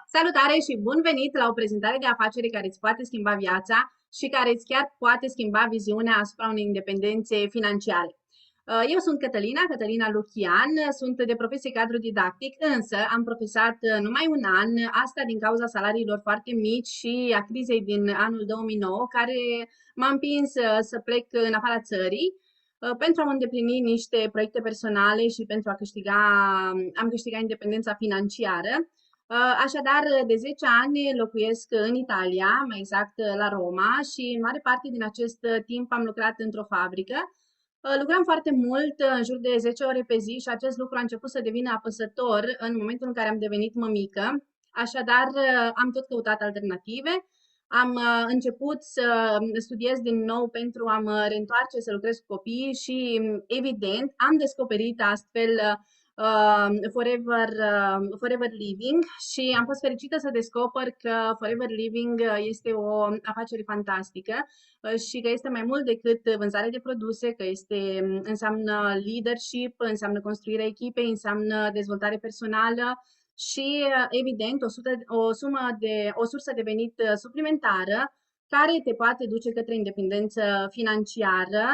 Salutare și bun venit la o prezentare de afaceri care îți poate schimba viața și care îți chiar poate schimba viziunea asupra unei independențe financiare. Eu sunt Cătălina Luchian, sunt de profesie cadru didactic, însă am profesat numai un an, asta din cauza salariilor foarte mici și a crizei din anul 2009, care m-a împins să plec în afara țării pentru a îndeplini niște proiecte personale și pentru am câștigat independența financiară. Așadar, de 10 ani locuiesc în Italia, mai exact la Roma, și în mare parte din acest timp am lucrat într-o fabrică. Lucram foarte mult, în jur de 10 ore pe zi, și acest lucru a început să devină apăsător în momentul în care am devenit mămică. Așadar, am tot căutat alternative. Am început să studiez din nou pentru a mă reîntoarce să lucrez cu copiii și, evident, am descoperit astfel Forever Living și am fost fericită să descoper că Forever Living este o afacere fantastică și că este mai mult decât vânzare de produse, că înseamnă leadership, înseamnă construirea echipei, înseamnă dezvoltare personală și, evident, o sursă de venit suplimentară care te poate duce către independență financiară,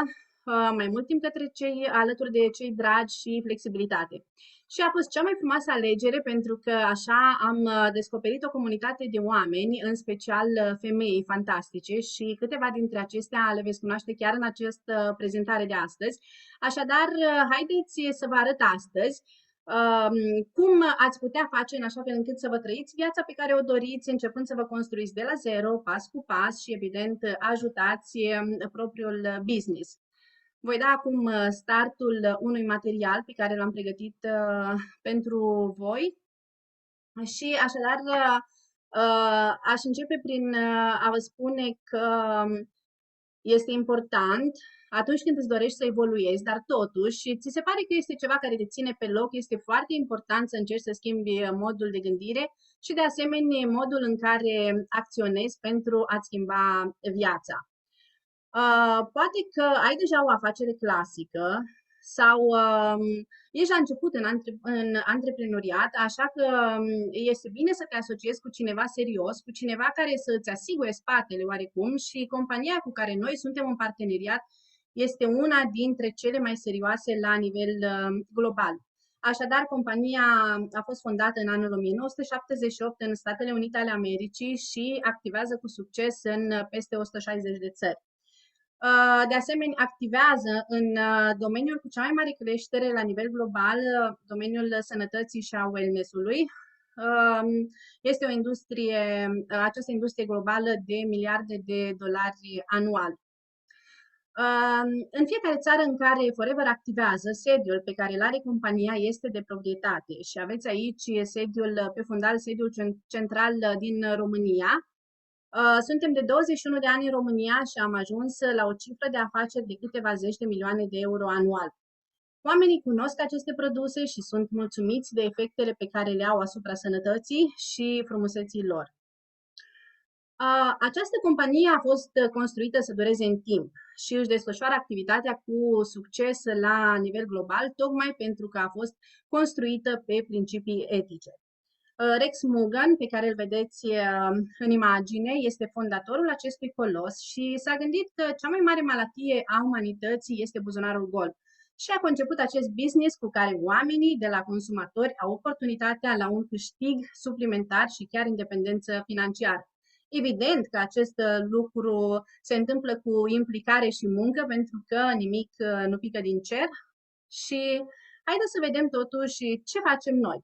mai mult timp alături de cei dragi și flexibilitate. Și a fost cea mai frumoasă alegere pentru că așa am descoperit o comunitate de oameni, în special femei fantastice, și câteva dintre acestea le veți cunoaște chiar în această prezentare de astăzi. Așadar, haideți să vă arăt astăzi cum ați putea face în așa fel încât să vă trăiți viața pe care o doriți, începând să vă construiți de la zero, pas cu pas și, evident, ajutați propriul business. Voi da acum startul unui material pe care l-am pregătit pentru voi și așadar aș începe prin a vă spune că este important atunci când îți dorești să evoluezi, dar totuși ți se pare că este ceva care te ține pe loc, este foarte important să încerci să schimbi modul de gândire și de asemenea modul în care acționezi pentru a-ți schimba viața. Poate că ai deja o afacere clasică sau ești la început în antreprenoriat, așa că este bine să te asociezi cu cineva serios, cu cineva care să îți asigure spatele oarecum, și compania cu care noi suntem în parteneriat este una dintre cele mai serioase la nivel global. Așadar, compania a fost fondată în anul 1978 în Statele Unite ale Americii și activează cu succes în peste 160 de țări. De asemenea, activează în domeniul cu cea mai mare creștere la nivel global, domeniul sănătății și a wellness-ului. Este această industrie globală de miliarde de dolari anual. În fiecare țară în care Forever activează, sediul pe care îl are compania este de proprietate și aveți aici sediul central din România. Suntem de 21 de ani în România și am ajuns la o cifră de afaceri de câteva zeci de milioane de euro anual. Oamenii cunosc aceste produse și sunt mulțumiți de efectele pe care le au asupra sănătății și frumuseții lor. Această companie a fost construită să dureze în timp și își desfășoară activitatea cu succes la nivel global, tocmai pentru că a fost construită pe principii etice. Rex Mugan, pe care îl vedeți în imagine, este fondatorul acestui colos și s-a gândit că cea mai mare maladie a umanității este buzunarul gol. Și a conceput acest business cu care oamenii de la consumatori au oportunitatea la un câștig suplimentar și chiar independență financiară. Evident că acest lucru se întâmplă cu implicare și muncă, pentru că nimic nu pică din cer. Și haideți să vedem totuși ce facem noi.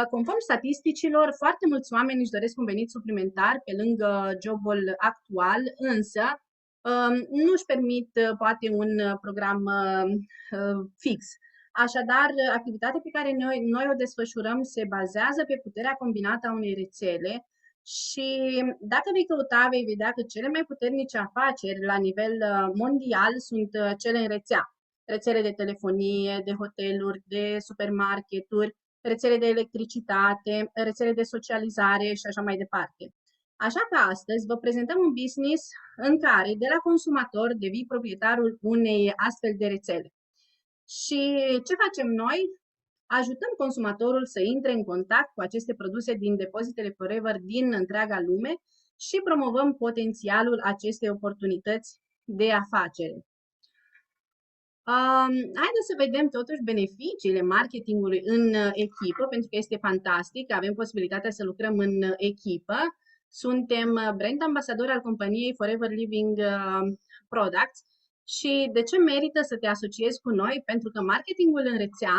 Conform statisticilor, foarte mulți oameni își doresc un venit suplimentar pe lângă jobul actual, însă nu își permit poate un program fix. Așadar, activitatea pe care noi o desfășurăm se bazează pe puterea combinată a unei rețele și dacă vei căuta, vei vedea că cele mai puternice afaceri la nivel mondial sunt cele în rețea. Rețele de telefonie, de hoteluri, de supermarketuri, rețele de electricitate, rețele de socializare și așa mai departe. Așa că astăzi vă prezentăm un business în care de la consumator devii proprietarul unei astfel de rețele. Și ce facem noi? Ajutăm consumatorul să intre în contact cu aceste produse din depozitele Forever din întreaga lume și promovăm potențialul acestei oportunități de afacere. Haideți să vedem totuși beneficiile marketingului în echipă, pentru că este fantastic, avem posibilitatea să lucrăm în echipă. Suntem brand ambasador al companiei Forever Living Products și de ce merită să te asociezi cu noi? Pentru că marketingul în rețea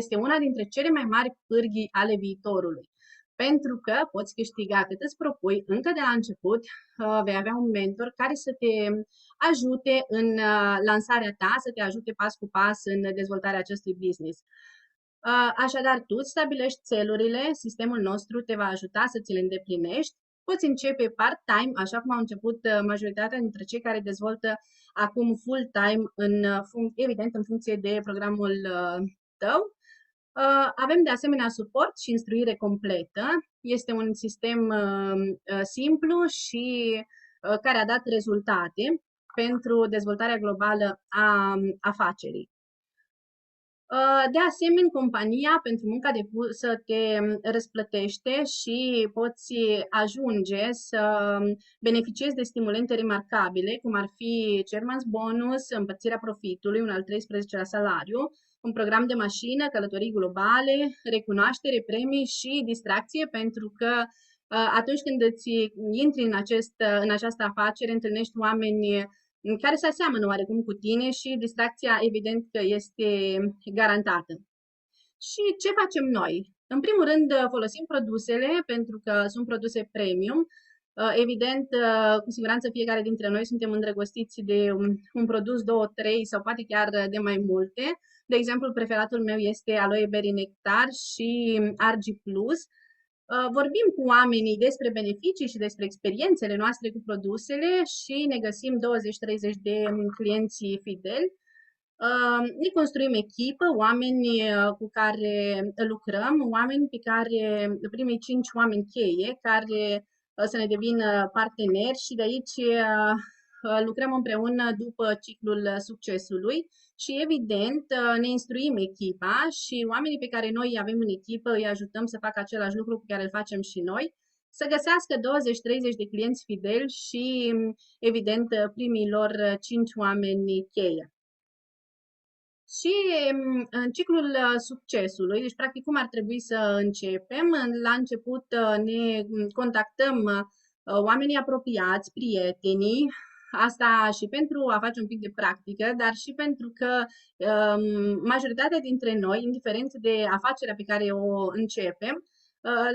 este una dintre cele mai mari pârghii ale viitorului. Pentru că poți câștiga cât îți propui încă de la început, vei avea un mentor care să te ajute în lansarea ta, să te ajute pas cu pas în dezvoltarea acestui business. Așadar, tu îți stabilești țelurile, sistemul nostru te va ajuta să ți le îndeplinești. Poți începe part-time, așa cum au început majoritatea dintre cei care dezvoltă acum full-time, evident în funcție de programul tău. Avem de asemenea suport și instruire completă. Este un sistem simplu și care a dat rezultate pentru dezvoltarea globală a afacerii. De asemenea, compania pentru munca depusă te răsplătește și poți ajunge să beneficiezi de stimulente remarcabile, cum ar fi Chairman's Bonus, împărțirea profitului, un al 13-lea salariu, un program de mașină, călătorii globale, recunoaștere, premii și distracție, pentru că atunci când îți intri în această afacere, întâlnești oameni care se aseamănă oarecum cu tine și distracția evident că este garantată. Și ce facem noi? În primul rând folosim produsele pentru că sunt produse premium. Evident, cu siguranță fiecare dintre noi suntem îndrăgostiți de un produs, 2, 3 sau poate chiar de mai multe. De exemplu, preferatul meu este Aloe Berry Nectar și Argi Plus. Vorbim cu oamenii despre beneficii și despre experiențele noastre cu produsele și ne găsim 20-30 de clienți fideli. Ne construim echipă, oameni cu care lucrăm, oameni pe care, primii 5 oameni cheie, care să ne devină parteneri și de aici lucrăm împreună după ciclul succesului și evident ne instruim echipa și oamenii pe care noi îi avem în echipă îi ajutăm să facă același lucru pe care îl facem și noi, să găsească 20-30 de clienți fideli și evident primii lor 5 oameni cheie. Și în ciclul succesului, deci practic cum ar trebui să începem, la început ne contactăm oamenii apropiați, prietenii, asta și pentru a face un pic de practică, dar și pentru că majoritatea dintre noi, indiferent de afacerea pe care o începem,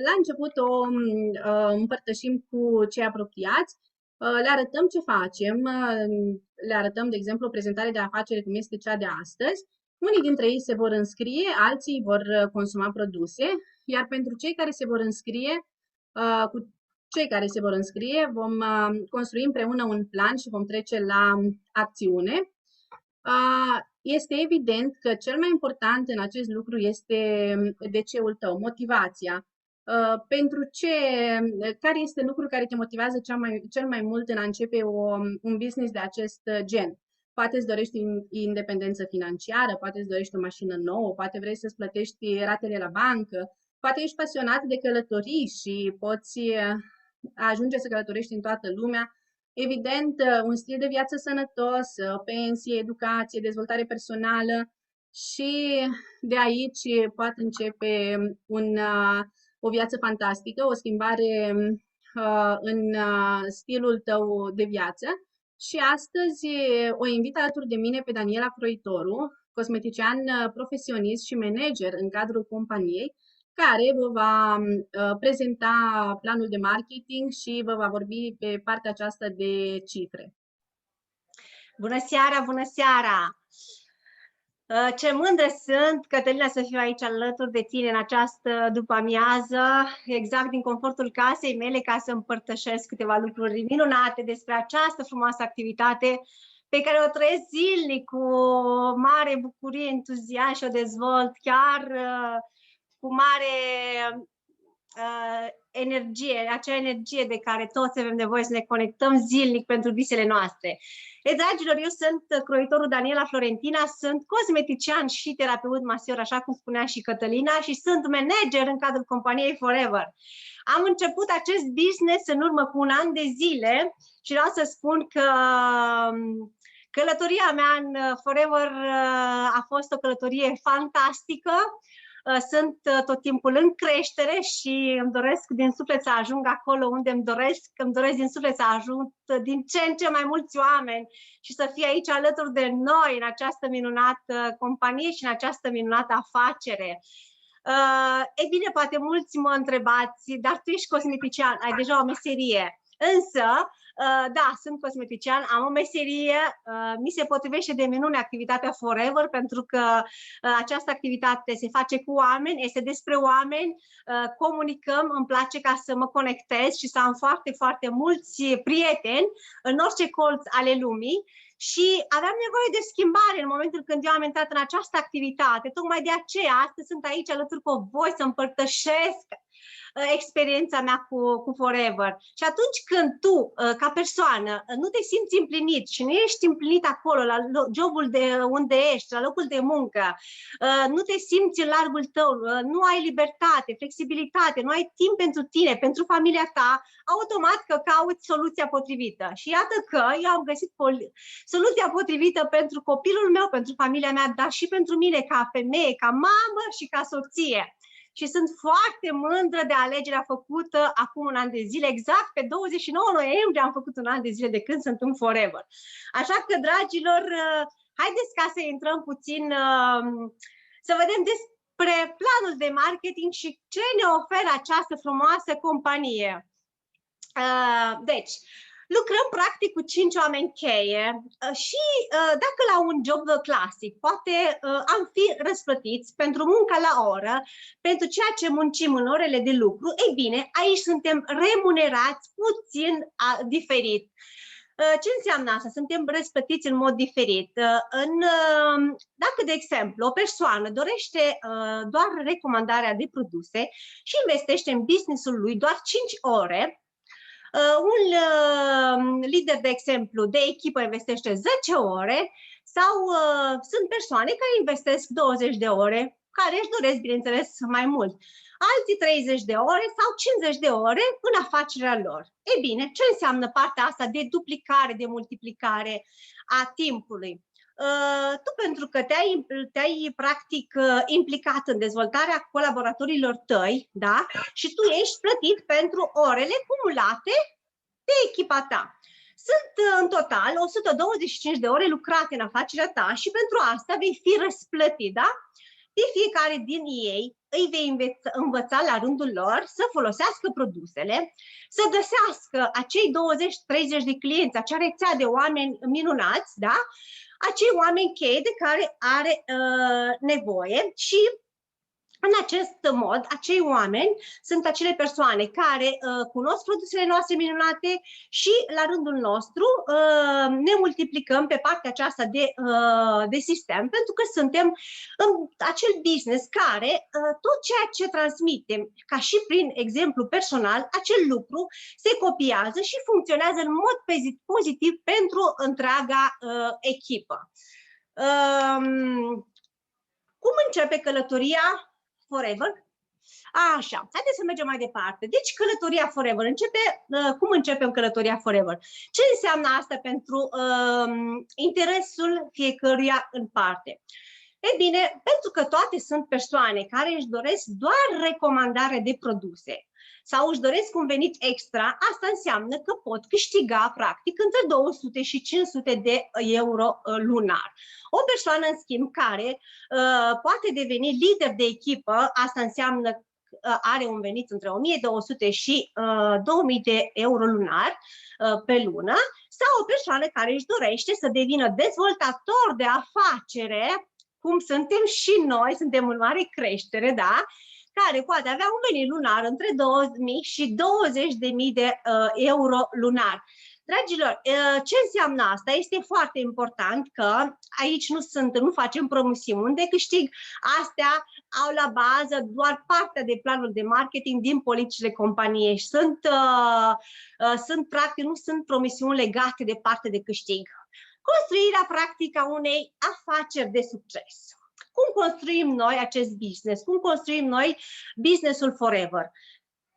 la început o împărtășim cu cei apropiați, le arătăm ce facem, le arătăm, de exemplu, o prezentare de afacere cum este cea de astăzi. Unii dintre ei se vor înscrie, alții vor consuma produse, iar pentru cei care se vor înscrie, cu cei care se vor înscrie, vom construi împreună un plan și vom trece la acțiune. Este evident că cel mai important în acest lucru este DC-ul tău, motivația. Care este lucrul care te motivează cel mai mult în a începe un business de acest gen? Poate îți dorești independență financiară, poate îți dorești o mașină nouă, poate vrei să-ți plătești ratele la bancă, poate ești pasionat de călătorii și poți ajunge să călătorești în toată lumea. Evident, un stil de viață sănătos, pensie, educație, dezvoltare personală și de aici poate începe o viață fantastică, o schimbare în stilul tău de viață. Și astăzi o invit alături de mine pe Daniela Croitoru, cosmetician profesionist și manager în cadrul companiei, care vă va prezenta planul de marketing și vă va vorbi pe partea aceasta de cifre. Bună seara, bună seara! Ce mândră sunt, Cătălina, să fiu aici alături de tine în această după-amiază, exact din confortul casei mele, ca să împărtășesc câteva lucruri minunate despre această frumoasă activitate pe care o trăiesc zilnic cu mare bucurie, entuziasm și o dezvolt chiar cu mare energie, acea energie de care toți avem nevoie să ne conectăm zilnic pentru visele noastre. Dragilor, eu sunt croitorul Daniela Florentina, sunt cosmetician și terapeut masior, așa cum spunea și Cătălina, și sunt manager în cadrul companiei Forever. Am început acest business în urmă cu un an de zile și vreau să spun că călătoria mea în Forever a fost o călătorie fantastică. Sunt tot timpul în creștere și îmi doresc din suflet să ajung acolo unde îmi doresc din suflet să ajung din ce în ce mai mulți oameni și să fie aici alături de noi în această minunată companie și în această minunată afacere. Ei bine, poate mulți mă întrebați, dar tu ești cosmetician, ai deja o meserie. Însă, da, sunt cosmetician, am o meserie, mi se potrivește de minune activitatea Forever, pentru că această activitate se face cu oameni, este despre oameni, comunicăm, îmi place ca să mă conectez și să am foarte, foarte mulți prieteni în orice colț ale lumii. Și aveam nevoie de schimbare în momentul când eu am intrat în această activitate. Tocmai de aceea astăzi sunt aici alături cu voi să împărtășesc experiența mea cu Forever. Și atunci când tu, ca persoană, nu te simți împlinit și nu ești împlinit acolo, la jobul de unde ești, la locul de muncă, nu te simți în largul tău, nu ai libertate, flexibilitate, nu ai timp pentru tine, pentru familia ta, automat că cauți soluția potrivită. Și iată că eu am găsit soluția potrivită pentru copilul meu, pentru familia mea, dar și pentru mine ca femeie, ca mamă și ca soție. Și sunt foarte mândră de alegerea făcută acum un an de zile, exact pe 29 noiembrie am făcut un an de zile de când sunt în Forever. Așa că, dragilor, haideți ca să intrăm puțin, să vedem despre planul de marketing și ce ne oferă această frumoasă companie. Deci, lucrăm practic cu 5 oameni cheie și dacă la un job clasic poate am fi răsplătiți pentru munca la oră, pentru ceea ce muncim în orele de lucru, ei bine, aici suntem remunerați puțin diferit. Ce înseamnă asta? Suntem răsplătiți în mod diferit. Dacă, de exemplu, o persoană dorește doar recomandarea de produse și investește în business-ul lui doar 5 ore, un lider, de exemplu, de echipă investește 10 ore sau sunt persoane care investesc 20 de ore, care își doresc, bineînțeles, mai mult. Alții 30 de ore sau 50 de ore în afacerea lor. Ei bine, ce înseamnă partea asta de duplicare, de multiplicare a timpului? Tu, pentru că te-ai practic implicat în dezvoltarea colaboratorilor tăi, da? Și tu ești plătit pentru orele cumulate de echipa ta. Sunt în total 125 de ore lucrate în afacerea ta și pentru asta vei fi răsplătit, da? De fiecare din ei îi vei învăța la rândul lor să folosească produsele, să găsească acei 20-30 de clienți, acea rețea de oameni minunați, da? Acei oameni cheie de care are nevoie și în acest mod, acei oameni sunt acele persoane care cunosc produsele noastre minunate și la rândul nostru ne multiplicăm pe partea aceasta de sistem, pentru că suntem în acel business care tot ceea ce transmitem, ca și prin exemplu personal, acel lucru se copiază și funcționează în mod pozitiv pentru întreaga echipă. Cum începe călătoria Forever? Așa, haideți să mergem mai departe. Deci călătoria Forever cum începem călătoria Forever? Ce înseamnă asta pentru interesul fiecăruia în parte? Ei bine, pentru că toate sunt persoane care își doresc doar recomandare de produse sau își doresc un venit extra, asta înseamnă că pot câștiga practic între 200 și 500 de euro lunar. O persoană, în schimb, care poate deveni lider de echipă, asta înseamnă are un venit între 1200 și 2000 de euro lunar pe lună, sau o persoană care își dorește să devină dezvoltator de afacere, cum suntem și noi, suntem în mare creștere, da? Care poate avea un venit lunar între 2.000 și 20.000 de euro lunar. Dragilor, ce înseamnă asta? Este foarte important că aici nu facem promisiuni de câștig. Astea au la bază doar partea de planul de marketing din politicile companiei și practic, nu sunt promisiuni legate de parte de câștig. Construirea practică a unei afaceri de succes. Cum construim noi acest business? Cum construim noi business-ul Forever?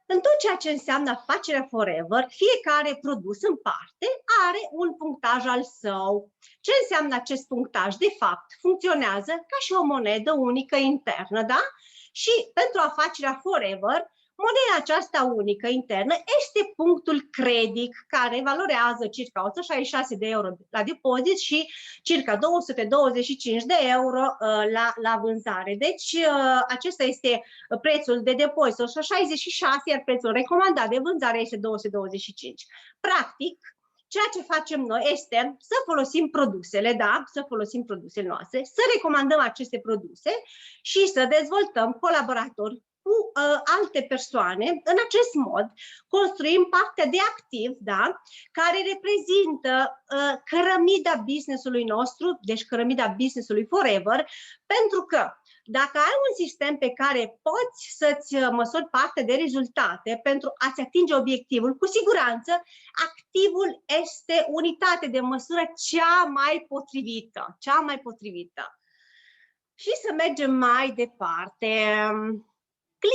În tot ceea ce înseamnă afacerea Forever, fiecare produs în parte are un punctaj al său. Ce înseamnă acest punctaj? De fapt, funcționează ca și o monedă unică internă, da? Și pentru afacerea Forever, moneda aceasta unică internă este punctul credit, care valorează circa 166 de euro la depozit și circa 225 de euro la vânzare. Deci acesta este prețul de depozit 166, iar prețul recomandat de vânzare este 225. Practic, ceea ce facem noi este să folosim produsele, da, să folosim produsele noastre, să recomandăm aceste produse și să dezvoltăm colaboratori cu alte persoane. În acest mod construim partea de activ, da, care reprezintă cărămida business-ului nostru, deci cărămida business-ului Forever, pentru că dacă ai un sistem pe care poți să-ți măsori partea de rezultate pentru a-ți atinge obiectivul, cu siguranță activul este unitatea de măsură cea mai potrivită, Și să mergem mai departe.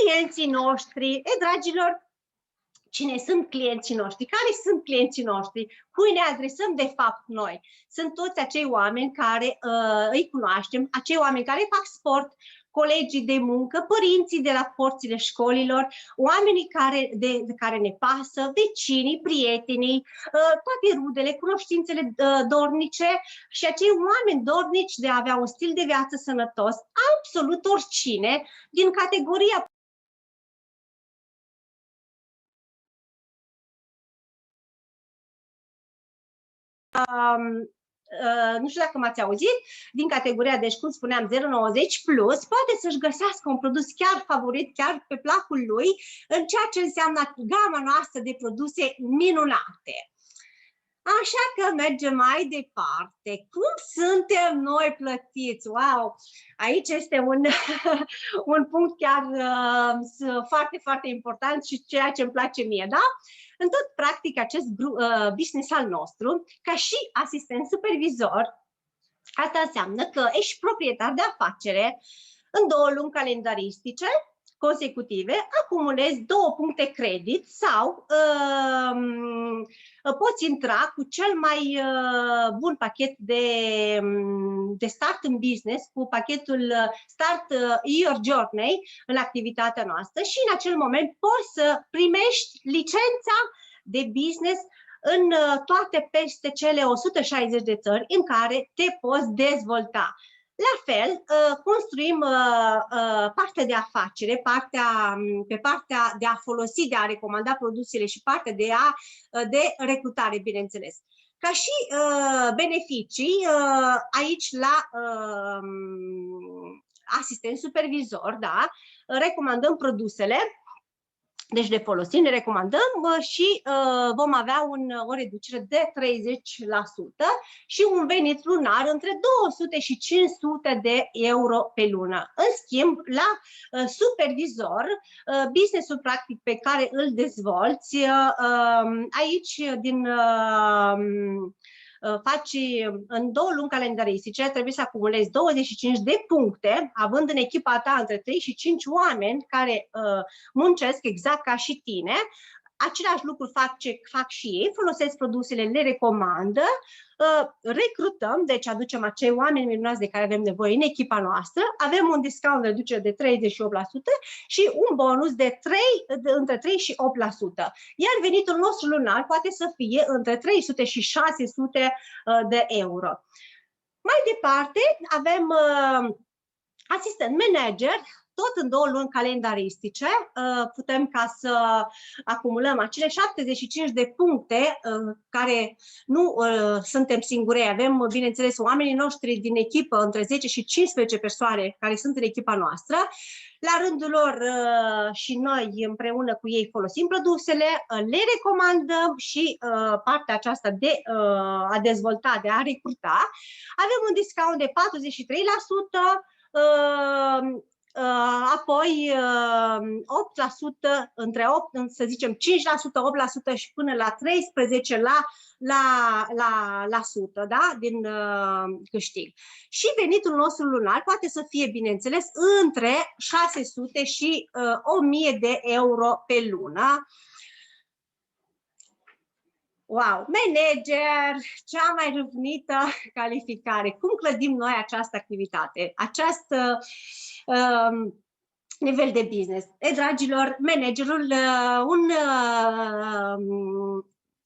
Clienții noștri, dragilor, cine sunt clienții noștri? Care sunt clienții noștri? Cui ne adresăm de fapt noi? Sunt toți acei oameni care îi cunoaștem, acei oameni care fac sport, colegii de muncă, părinții de la porțile școlilor, oamenii de care ne pasă, vecinii, prietenii, toate rudele, cunoștințele dornice și acei oameni dornici de a avea un stil de viață sănătos, absolut oricine din categoria nu știu dacă m-ați auzit, din categoria, deci cum spuneam, 090 plus, poate să-și găsească un produs chiar favorit, chiar pe placul lui, în ceea ce înseamnă gama noastră de produse minunate. Așa că mergem mai departe. Cum suntem noi plătiți? Wow! Aici este un punct chiar foarte, foarte important și ceea ce îmi place mie, da? În tot, practic, acest business al nostru, ca și asistent supervizor, asta înseamnă că ești proprietar de afacere în 2 luni calendaristice consecutive, acumulezi 2 puncte credit sau poți intra cu cel mai bun pachet de start în business, cu pachetul Start Your Journey în activitatea noastră și în acel moment poți să primești licența de business în toate peste cele 160 de țări în care te poți dezvolta. La fel, construim partea de afacere, pe partea de a folosi, de a recomanda produsele și partea de recrutare, bineînțeles. Ca și beneficii, aici la asistent supervizor, da, recomandăm produsele, deci de folosim, le recomandăm și vom avea o reducere de 30% și un venit lunar între 200 și 500 de euro pe lună. În schimb, la supervizor, business-ul practic pe care îl dezvolți, aici faci în 2 luni calendaristice, trebuie să acumulezi 25 de puncte, având în echipa ta între 3 și 5 oameni care muncesc exact ca și tine. Același lucru fac și ei, folosesc produsele, le recomandă, recrutăm, deci aducem acei oameni minunați de care avem nevoie în echipa noastră, avem un discount reducere de 38% și un bonus de între 3 și 8%. Iar venitul nostru lunar poate să fie între 300 și 600 de euro. Mai departe, avem asistent manager, tot în 2 luni calendaristice putem ca să acumulăm acele 75 de puncte care nu suntem singuri. Avem, bineînțeles, oamenii noștri din echipă, între 10 și 15 persoane care sunt în echipa noastră. La rândul lor și noi împreună cu ei folosim produsele, le recomandăm și partea aceasta de a dezvolta, de a recruta. Avem un discount de 43%, apoi 8%, între 8, să zicem 5%, 8% și până la 13% la sută, da? Din câștig. Și venitul nostru lunar poate să fie, bineînțeles, între 600 și 1000 de euro pe lună. Wow! Manager, cea mai râvnită calificare. Cum clădim noi această activitate, acest nivel de business? Dragilor, managerul,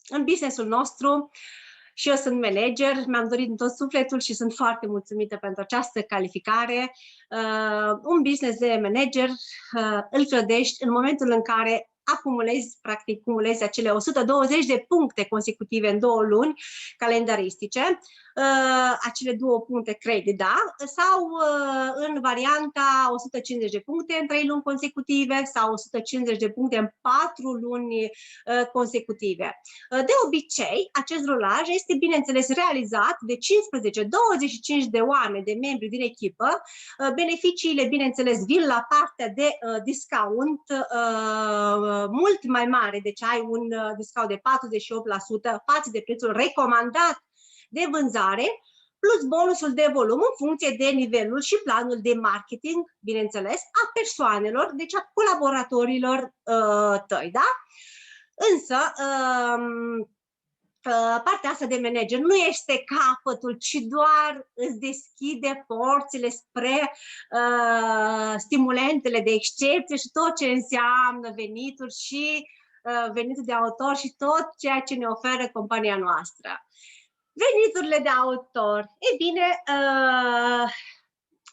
în businessul nostru, și eu sunt manager, mi-am dorit din tot sufletul și sunt foarte mulțumită pentru această calificare. Un business de manager îl clădești în momentul în care cumulezi acele 120 de puncte consecutive în 2 luni calendaristice, acele 2 puncte credit, da? Sau în varianta 150 de puncte în 3 luni consecutive sau 150 de puncte în 4 luni consecutive. De obicei, acest rulaj este, bineînțeles, realizat de 15-25 de oameni, de membri din echipă. Beneficiile, bineînțeles, vin la partea de discount mult mai mare, deci ai un discount de 48% față de prețul recomandat de vânzare, plus bonusul de volum în funcție de nivelul și planul de marketing, bineînțeles, a persoanelor, deci a colaboratorilor tăi, da? Însă, partea asta de manager nu este capătul, ci doar îți deschide porțile spre stimulentele de excepție și tot ce înseamnă venituri și venitul de autor și tot ceea ce ne oferă compania noastră. Veniturile de autor. Ei bine,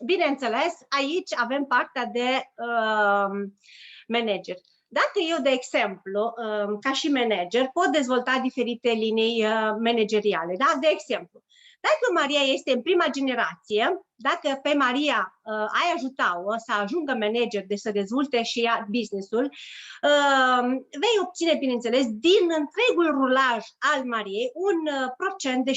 bineînțeles, aici avem partea de manager. Dacă eu, de exemplu, ca și manager, pot dezvolta diferite linii manageriale, da? De exemplu, dacă Maria este în prima generație, dacă pe Maria ai ajuta-o să ajungă manager, de să dezvolte și ea business-ul, vei obține, bineînțeles, din întregul rulaj al Mariei un procent de 6%.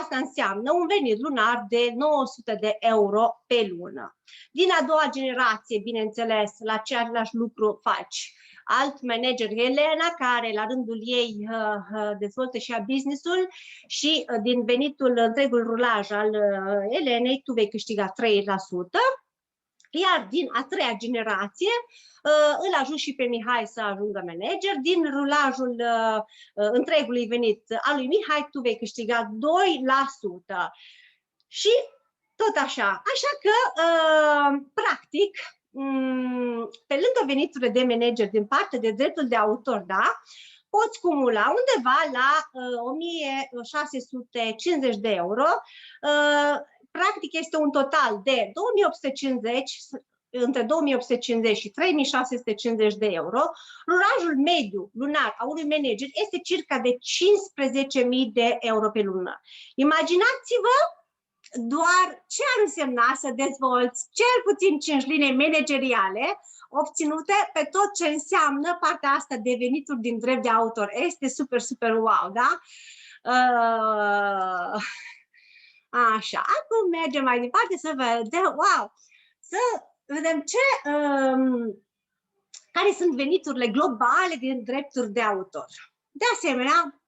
Asta înseamnă un venit lunar de 900 de euro pe lună. Din a doua generație, bineînțeles, la același lucru faci alt manager, Elena, care la rândul ei dezvoltă și ea business-ul și din venitul întregul rulaj al Elenei tu vei câștiga 3%. Iar din a treia generație îl ajut și pe Mihai să ajungă manager. Din rulajul întregului venit al lui Mihai tu vei câștiga 2%. Și tot așa. Așa că, practic, pe lângă veniturile de manager din partea de dreptul de autor, da, poți cumula undeva la 1650 de euro. Practic este un total de 2850, între 2850 și 3650 de euro. Rulajul mediu lunar a unui manager este circa de 15.000 de euro pe lună. Imaginați-vă doar ce ar însemna să dezvolți cel puțin 5 linii manageriale obținute pe tot ce înseamnă partea asta de venituri din drept de autor. Este super, super wow, da? Așa, acum mergem mai departe să vedem, wow, să vedem care sunt veniturile globale din drepturi de autor. De asemenea,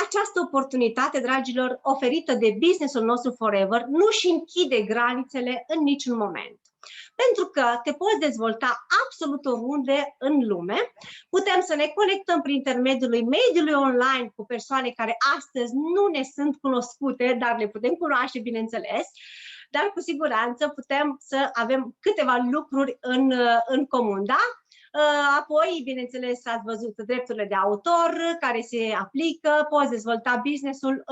această oportunitate, dragilor, oferită de business-ul nostru Forever, nu își închide granițele în niciun moment. Pentru că te poți dezvolta absolut oriunde în lume, putem să ne conectăm prin intermediul mediului online cu persoane care astăzi nu ne sunt cunoscute, dar le putem cunoaște, bineînțeles, dar cu siguranță putem să avem câteva lucruri în comun, da? Apoi, bineînțeles, ați văzut drepturile de autor care se aplică, poți dezvolta business-ul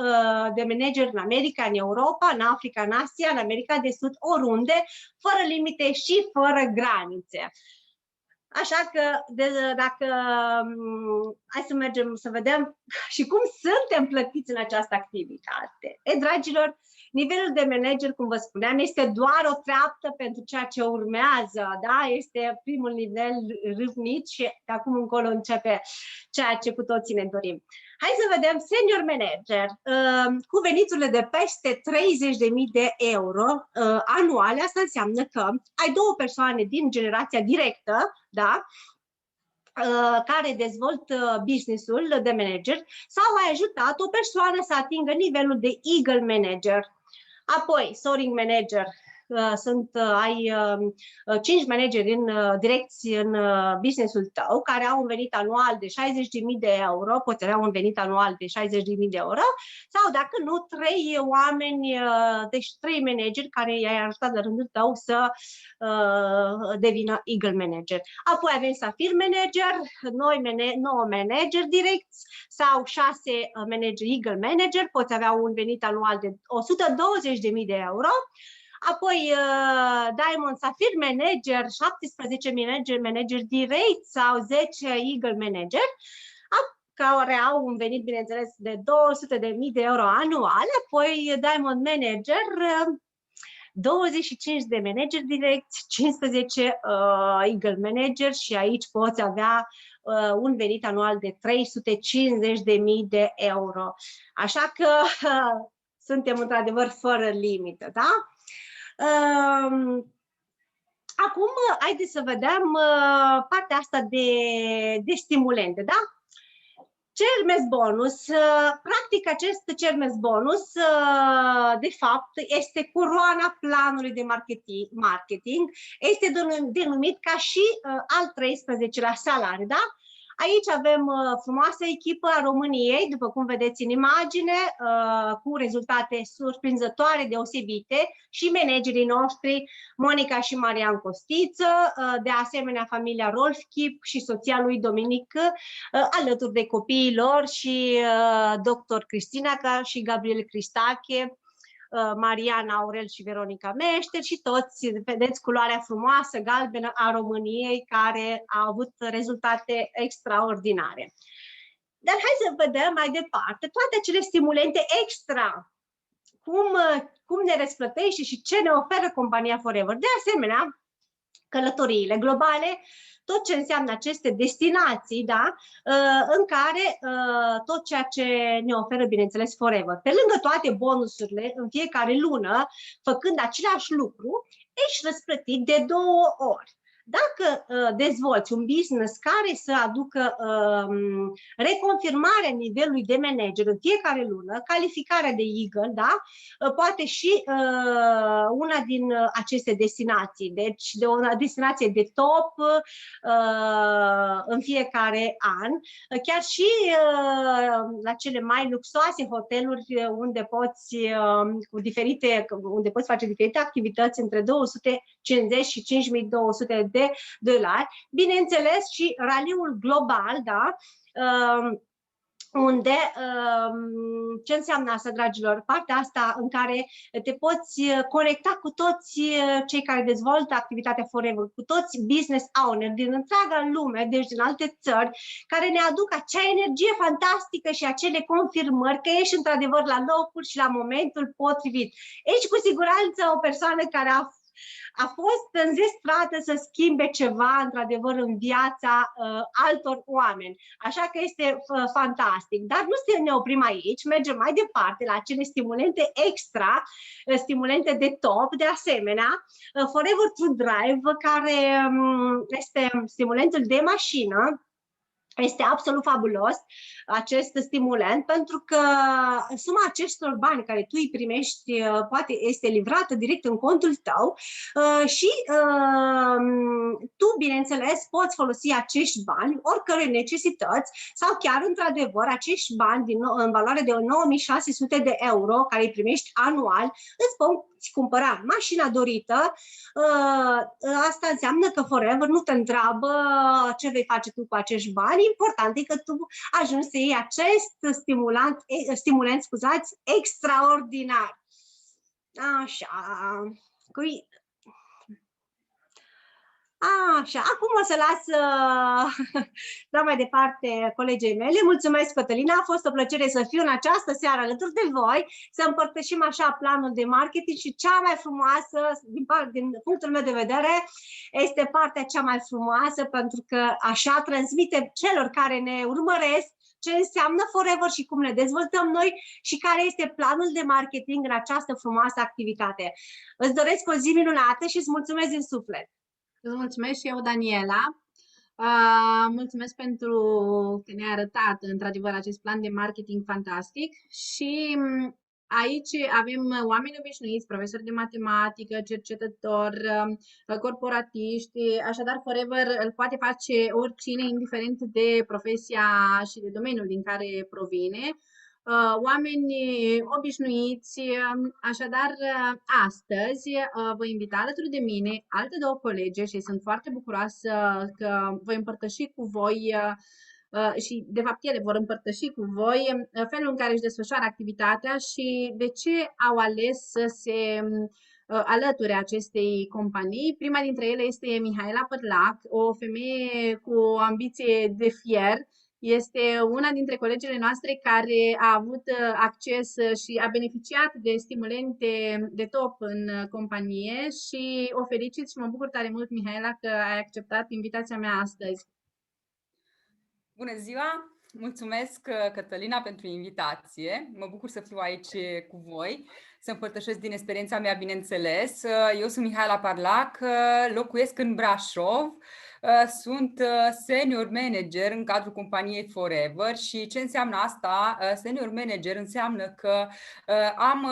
de manager în America, în Europa, în Africa, în Asia, în America de Sud, oriunde, fără limite și fără granițe. Așa că, dacă hai să mergem să vedem și cum suntem plătiți în această activitate. Dragilor, nivelul de manager, cum vă spuneam, este doar o treaptă pentru ceea ce urmează, da? Este primul nivel râvnit și de acum încolo începe ceea ce cu toții ne dorim. Hai să vedem senior manager cu veniturile de peste 30.000 de euro anuale. Asta înseamnă că ai două persoane din generația directă, da? Care dezvoltă business-ul de manager sau ai ajutat o persoană să atingă nivelul de Eagle Manager. Apoi, soaring manager, ai 5 manageri în direcții în business-ul tău care au un venit anual de 60.000 de euro, poți avea un venit anual de 60.000 de euro, sau dacă nu, 3 oameni, deci 3 manageri care i-ai ajutat la rândul tău să devină Eagle Manager. Apoi avem Sapphire Manager, 9 manageri direcți sau 6 manageri Eagle Manager, poți avea un venit anual de 120.000 de euro. Apoi Diamond Sapphire Manager, 17 manageri direct sau 10 Eagle Manager, care au un venit, bineînțeles, de 200.000 de euro anual. Apoi Diamond Manager, 25 de manageri direct, 15 Eagle Manager și aici poți avea un venit anual de 350.000 de euro. Așa că suntem într-adevăr fără limită, da? Acum, haideți să vedem partea asta de stimulente, da? Cermes bonus, practic acest Cermes bonus, de fapt, este coroana planului de marketing, este denumit ca și al 13-lea salariu, da? Aici avem frumoasă echipă a României, după cum vedeți în imagine, cu rezultate surprinzătoare, deosebite, și managerii noștri, Monica și Marian Costiță, de asemenea familia Rolf Chip și soția lui Dominic, alături de copiii lor și dr. Cristina și Gabriel Cristache, Mariana Aurel și Veronica Meșter și toți, vedeți culoarea frumoasă, galbenă a României, care a avut rezultate extraordinare. Dar hai să vedem mai departe toate acele stimulente extra, cum ne răsplătește și ce ne oferă compania Forever. De asemenea, călătoriile globale, tot ce înseamnă aceste destinații, da, în care tot ceea ce ne oferă, bineînțeles, Forever. Pe lângă toate bonusurile, în fiecare lună, făcând același lucru, ești răsplătit de 2 ori. Dacă dezvolți un business care să aducă reconfirmarea nivelului de manager în fiecare lună, calificarea de Eagle, da? Poate și una din aceste destinații, deci de o destinație de top în fiecare an, chiar și la cele mai luxoase hoteluri unde poți face diferite activități între 250 și 5.200 de dolari, bineînțeles și raliul global, da? Unde, ce înseamnă asta, dragilor? Partea asta în care te poți conecta cu toți cei care dezvoltă activitatea Forever, cu toți business owner din întreaga lume, deci din alte țări, care ne aduc acea energie fantastică și acele confirmări că ești într-adevăr la locul și la momentul potrivit. Ești cu siguranță o persoană care a fost înzestrată să schimbe ceva, într-adevăr, în viața altor oameni. Așa că este fantastic. Dar nu ne oprim aici, mergem mai departe la acele stimulente extra, stimulente de top, de asemenea, Forever True Drive, care este stimulentul de mașină. Este absolut fabulos acest stimulant, pentru că suma acestor bani care tu îi primești poate este livrată direct în contul tău și tu, bineînțeles, poți folosi acești bani oricărei necesități sau chiar, într-adevăr, acești bani în valoare de 9.600 de euro care îi primești anual îți îți cumpăra mașina dorită, asta înseamnă că Forever nu te întreabă ce vei face tu cu acești bani. Important e că tu ajungi să iei acest stimulant, scuzați, extraordinar. Așa. Așa, acum o să las da mai departe colegii mele. Mulțumesc, Cătălina, a fost o plăcere să fiu în această seară alături de voi, să împărtășim așa planul de marketing și cea mai frumoasă, din punctul meu de vedere, este partea cea mai frumoasă, pentru că așa transmite celor care ne urmăresc ce înseamnă Forever și cum ne dezvoltăm noi și care este planul de marketing în această frumoasă activitate. Îți doresc o zi minunată și îți mulțumesc din suflet. Îți mulțumesc și eu, Daniela. Mulțumesc pentru că ne-ai arătat, într-adevăr, acest plan de marketing fantastic și aici avem oameni obișnuiți, profesori de matematică, cercetători, corporatiști, așadar Forever îl poate face oricine, indiferent de profesia și de domeniul din care provine. Oameni obișnuiți, așadar astăzi vă invit alături de mine alte două colege și sunt foarte bucuroasă că voi împărtăși cu voi și de fapt ele vor împărtăși cu voi felul în care își desfășoară activitatea și de ce au ales să se alăture acestei companii. Prima dintre ele este Mihaela Părlac, o femeie cu o ambiție de fier. Este una dintre colegele noastre care a avut acces și a beneficiat de stimulente de top în companie și o felicit și mă bucur tare mult, Mihaela, că ai acceptat invitația mea astăzi. Bună ziua! Mulțumesc, Cătălina, pentru invitație. Mă bucur să fiu aici cu voi, să împărtășesc din experiența mea, bineînțeles. Eu sunt Mihaela Părlac, locuiesc în Brașov. Sunt senior manager în cadrul companiei Forever și ce înseamnă asta? Senior manager înseamnă că am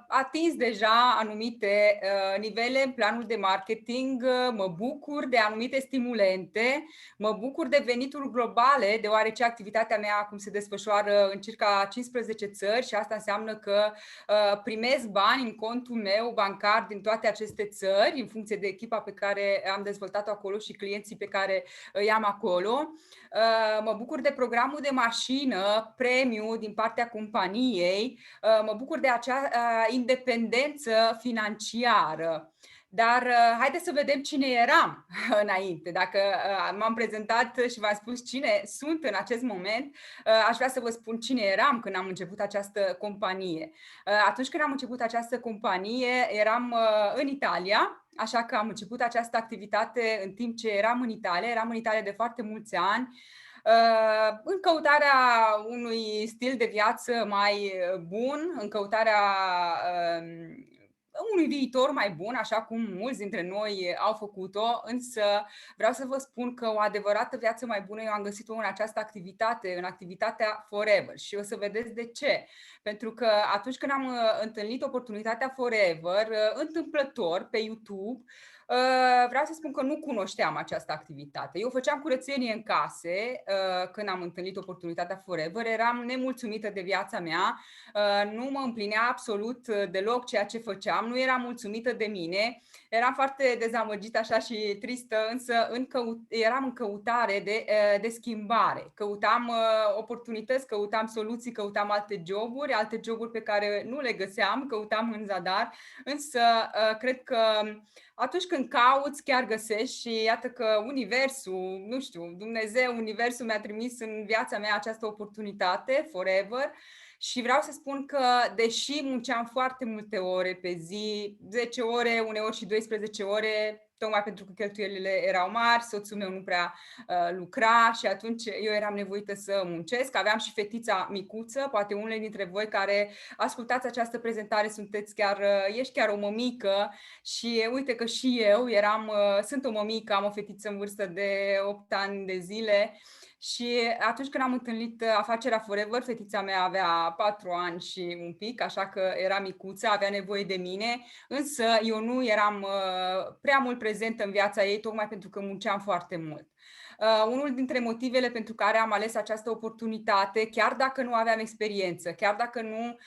atins deja anumite nivele în planul de marketing, mă bucur de anumite stimulente, mă bucur de venituri globale, deoarece activitatea mea acum se desfășoară în circa 15 țări și asta înseamnă că primesc bani în contul meu bancar din toate aceste țări, în funcție de echipa pe care am dezvoltat-o acolo și clienții pe care îi am acolo. Mă bucur de programul de mașină premium din partea companiei, mă bucur de acea independență financiară. Dar haideți să vedem cine eram înainte. Dacă m-am prezentat și v-am spus cine sunt în acest moment, aș vrea să vă spun cine eram când am început această companie. Atunci când am început această companie, eram în Italia, așa că am început această activitate în timp ce eram în Italia. Eram în Italia de foarte mulți ani, în căutarea unui stil de viață mai bun, în căutarea unui viitor mai bun, așa cum mulți dintre noi au făcut-o, însă vreau să vă spun că o adevărată viață mai bună eu am găsit-o în această activitate, în activitatea Forever și o să vedeți de ce. Pentru că atunci când am întâlnit oportunitatea Forever, întâmplător pe YouTube, vreau să spun că nu cunoșteam această activitate. Eu făceam curățenie în case când am întâlnit oportunitatea Forever, eram nemulțumită de viața mea, nu mă împlinea absolut deloc ceea ce făceam, nu eram mulțumită de mine, eram foarte dezamăgită așa și tristă, însă eram în căutare de schimbare. Căutam oportunități, căutam soluții, căutam alte joburi pe care nu le găseam, căutam în zadar, însă cred că atunci când cauți, chiar găsești și iată că Universul, nu știu, Dumnezeu, Universul mi-a trimis în viața mea această oportunitate, Forever, și vreau să spun că, deși munceam foarte multe ore pe zi, 10 ore, uneori și 12 ore, tocmai pentru că cheltuielile erau mari, soțul meu nu prea lucra și atunci eu eram nevoită să muncesc. Aveam și fetița micuță, poate unele dintre voi care ascultați această prezentare ești chiar o mămică și uite că și eu sunt o mămică, am o fetiță în vârstă de 8 ani de zile. Și atunci când am întâlnit afacerea Forever, fetița mea avea 4 ani și un pic, așa că era micuță, avea nevoie de mine, însă eu nu eram prea mult prezentă în viața ei, tocmai pentru că munceam foarte mult. Unul dintre motivele pentru care am ales această oportunitate, chiar dacă nu aveam experiență, chiar dacă nu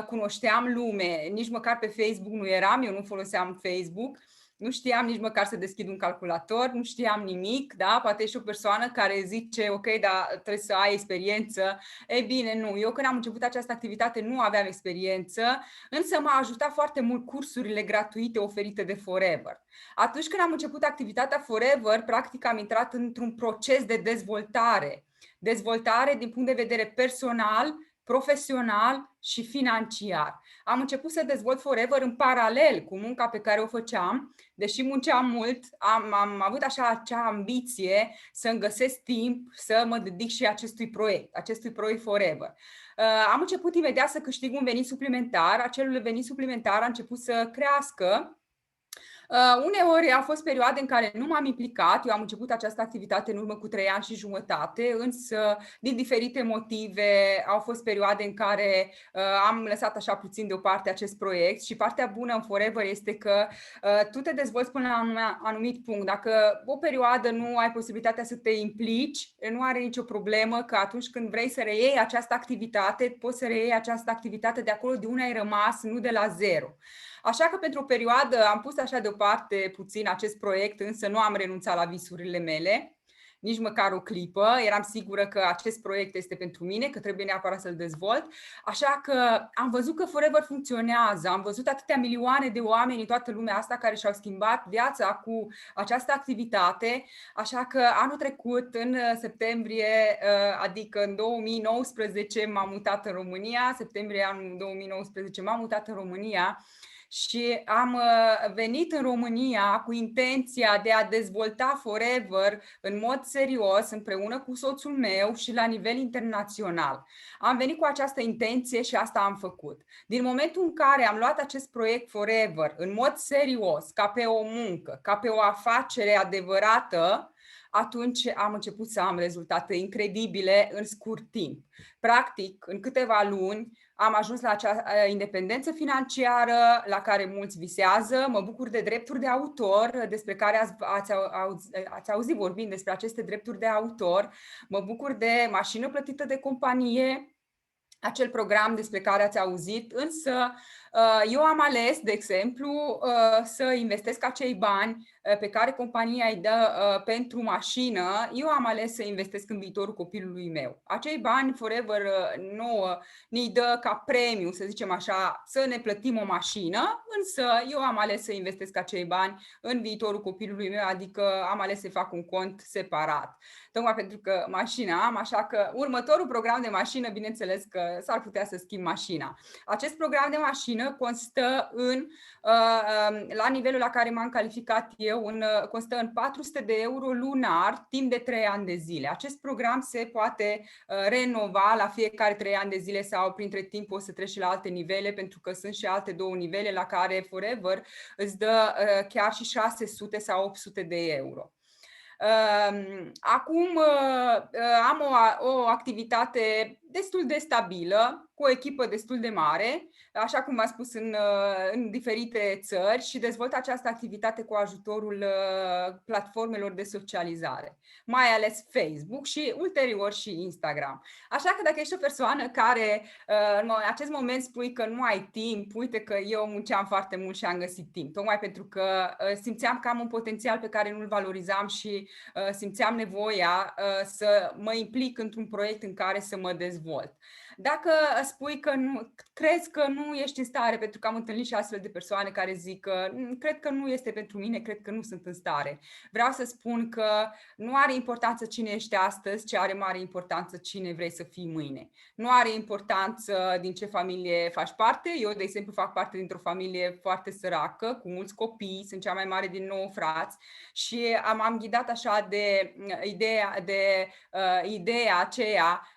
cunoșteam lume, nici măcar pe Facebook nu eram, eu nu foloseam Facebook, nu știam nici măcar să deschid un calculator, nu știam nimic, da? Poate ești o persoană care zice, ok, dar trebuie să ai experiență. Ei bine, nu. Eu când am început această activitate nu aveam experiență, însă m-a ajutat foarte mult cursurile gratuite oferite de Forever. Atunci când am început activitatea Forever, practic am intrat într-un proces de dezvoltare. Dezvoltare din punct de vedere personal, profesional și financiar. Am început să dezvolt Forever în paralel cu munca pe care o făceam, deși munceam mult, am avut așa acea ambiție să-mi găsesc timp să mă dedic și acestui proiect Forever. Am început imediat să câștig un venit suplimentar, acel venit suplimentar a început să crească. Uneori au fost perioade în care nu m-am implicat, eu am început această activitate în urmă cu 3 ani și jumătate, însă din diferite motive au fost perioade în care am lăsat așa puțin deoparte acest proiect și partea bună în Forever este că tu te dezvolți până la un anumit punct. Dacă o perioadă nu ai posibilitatea să te implici, nu are nicio problemă că atunci când vrei să reiei această activitate, poți să reiei această activitate de acolo de unde ai rămas, nu de la zero. Așa că pentru o perioadă am pus așa deoparte puțin acest proiect, însă nu am renunțat la visurile mele, nici măcar o clipă. Eram sigură că acest proiect este pentru mine, că trebuie neapărat să-l dezvolt. Așa că am văzut că Forever funcționează, am văzut atâtea milioane de oameni în toată lumea asta care și-au schimbat viața cu această activitate. Așa că anul trecut, în septembrie, adică în 2019, m-am mutat în România, septembrie anul 2019 m-am mutat în România. Și am venit în România cu intenția de a dezvolta Forever în mod serios, împreună cu soțul meu și la nivel internațional. Am venit cu această intenție și asta am făcut. Din momentul în care am luat acest proiect Forever în mod serios, ca pe o muncă, ca pe o afacere adevărată, atunci am început să am rezultate incredibile în scurt timp. Practic, în câteva luni, am ajuns la acea independență financiară la care mulți visează. Mă bucur de drepturi de autor, despre care ați auzit vorbind despre aceste drepturi de autor. Mă bucur de mașină plătită de companie, acel program despre care ați auzit, însă eu am ales, de exemplu, să investesc acei bani pe care compania îi dă pentru mașină. Eu am ales să investesc în viitorul copilului meu. Acei bani Forever nouă ne-i dă ca premiu, să zicem așa, să ne plătim o mașină, însă eu am ales să investesc acei bani în viitorul copilului meu, adică am ales să fac un cont separat. Tocmai pentru că mașina am, așa că următorul program de mașină, bineînțeles că s-ar putea să schimb mașina. Acest program de mașină constă în, la nivelul la care m-am calificat eu, constă în 400 de euro lunar, timp de 3 ani de zile. Acest program se poate renova la fiecare 3 ani de zile sau printre timp o să treci și la alte nivele, pentru că sunt și alte 2 nivele la care Forever îți dă chiar și 600 sau 800 de euro. Acum am o activitate destul de stabilă, cu o echipă destul de mare, așa cum v-am spus, în diferite țări și dezvolt această activitate cu ajutorul platformelor de socializare, mai ales Facebook și ulterior și Instagram. Așa că dacă ești o persoană care în acest moment spui că nu ai timp, uite că eu munceam foarte mult și am găsit timp, tocmai pentru că simțeam că am un potențial pe care nu-l valorizam și simțeam nevoia să mă implic într-un proiect în care să mă dezvolt. Dacă spui că nu, crezi că nu ești în stare, pentru că am întâlnit și astfel de persoane care zic că cred că nu este pentru mine, cred că nu sunt în stare. Vreau să spun că nu are importanță cine ești astăzi, ci are mare importanță cine vrei să fii mâine. Nu are importanță din ce familie faci parte. Eu, de exemplu, fac parte dintr-o familie foarte săracă, cu mulți copii, sunt cea mai mare din 9 frați și m-am ghidat așa de ideea aceea,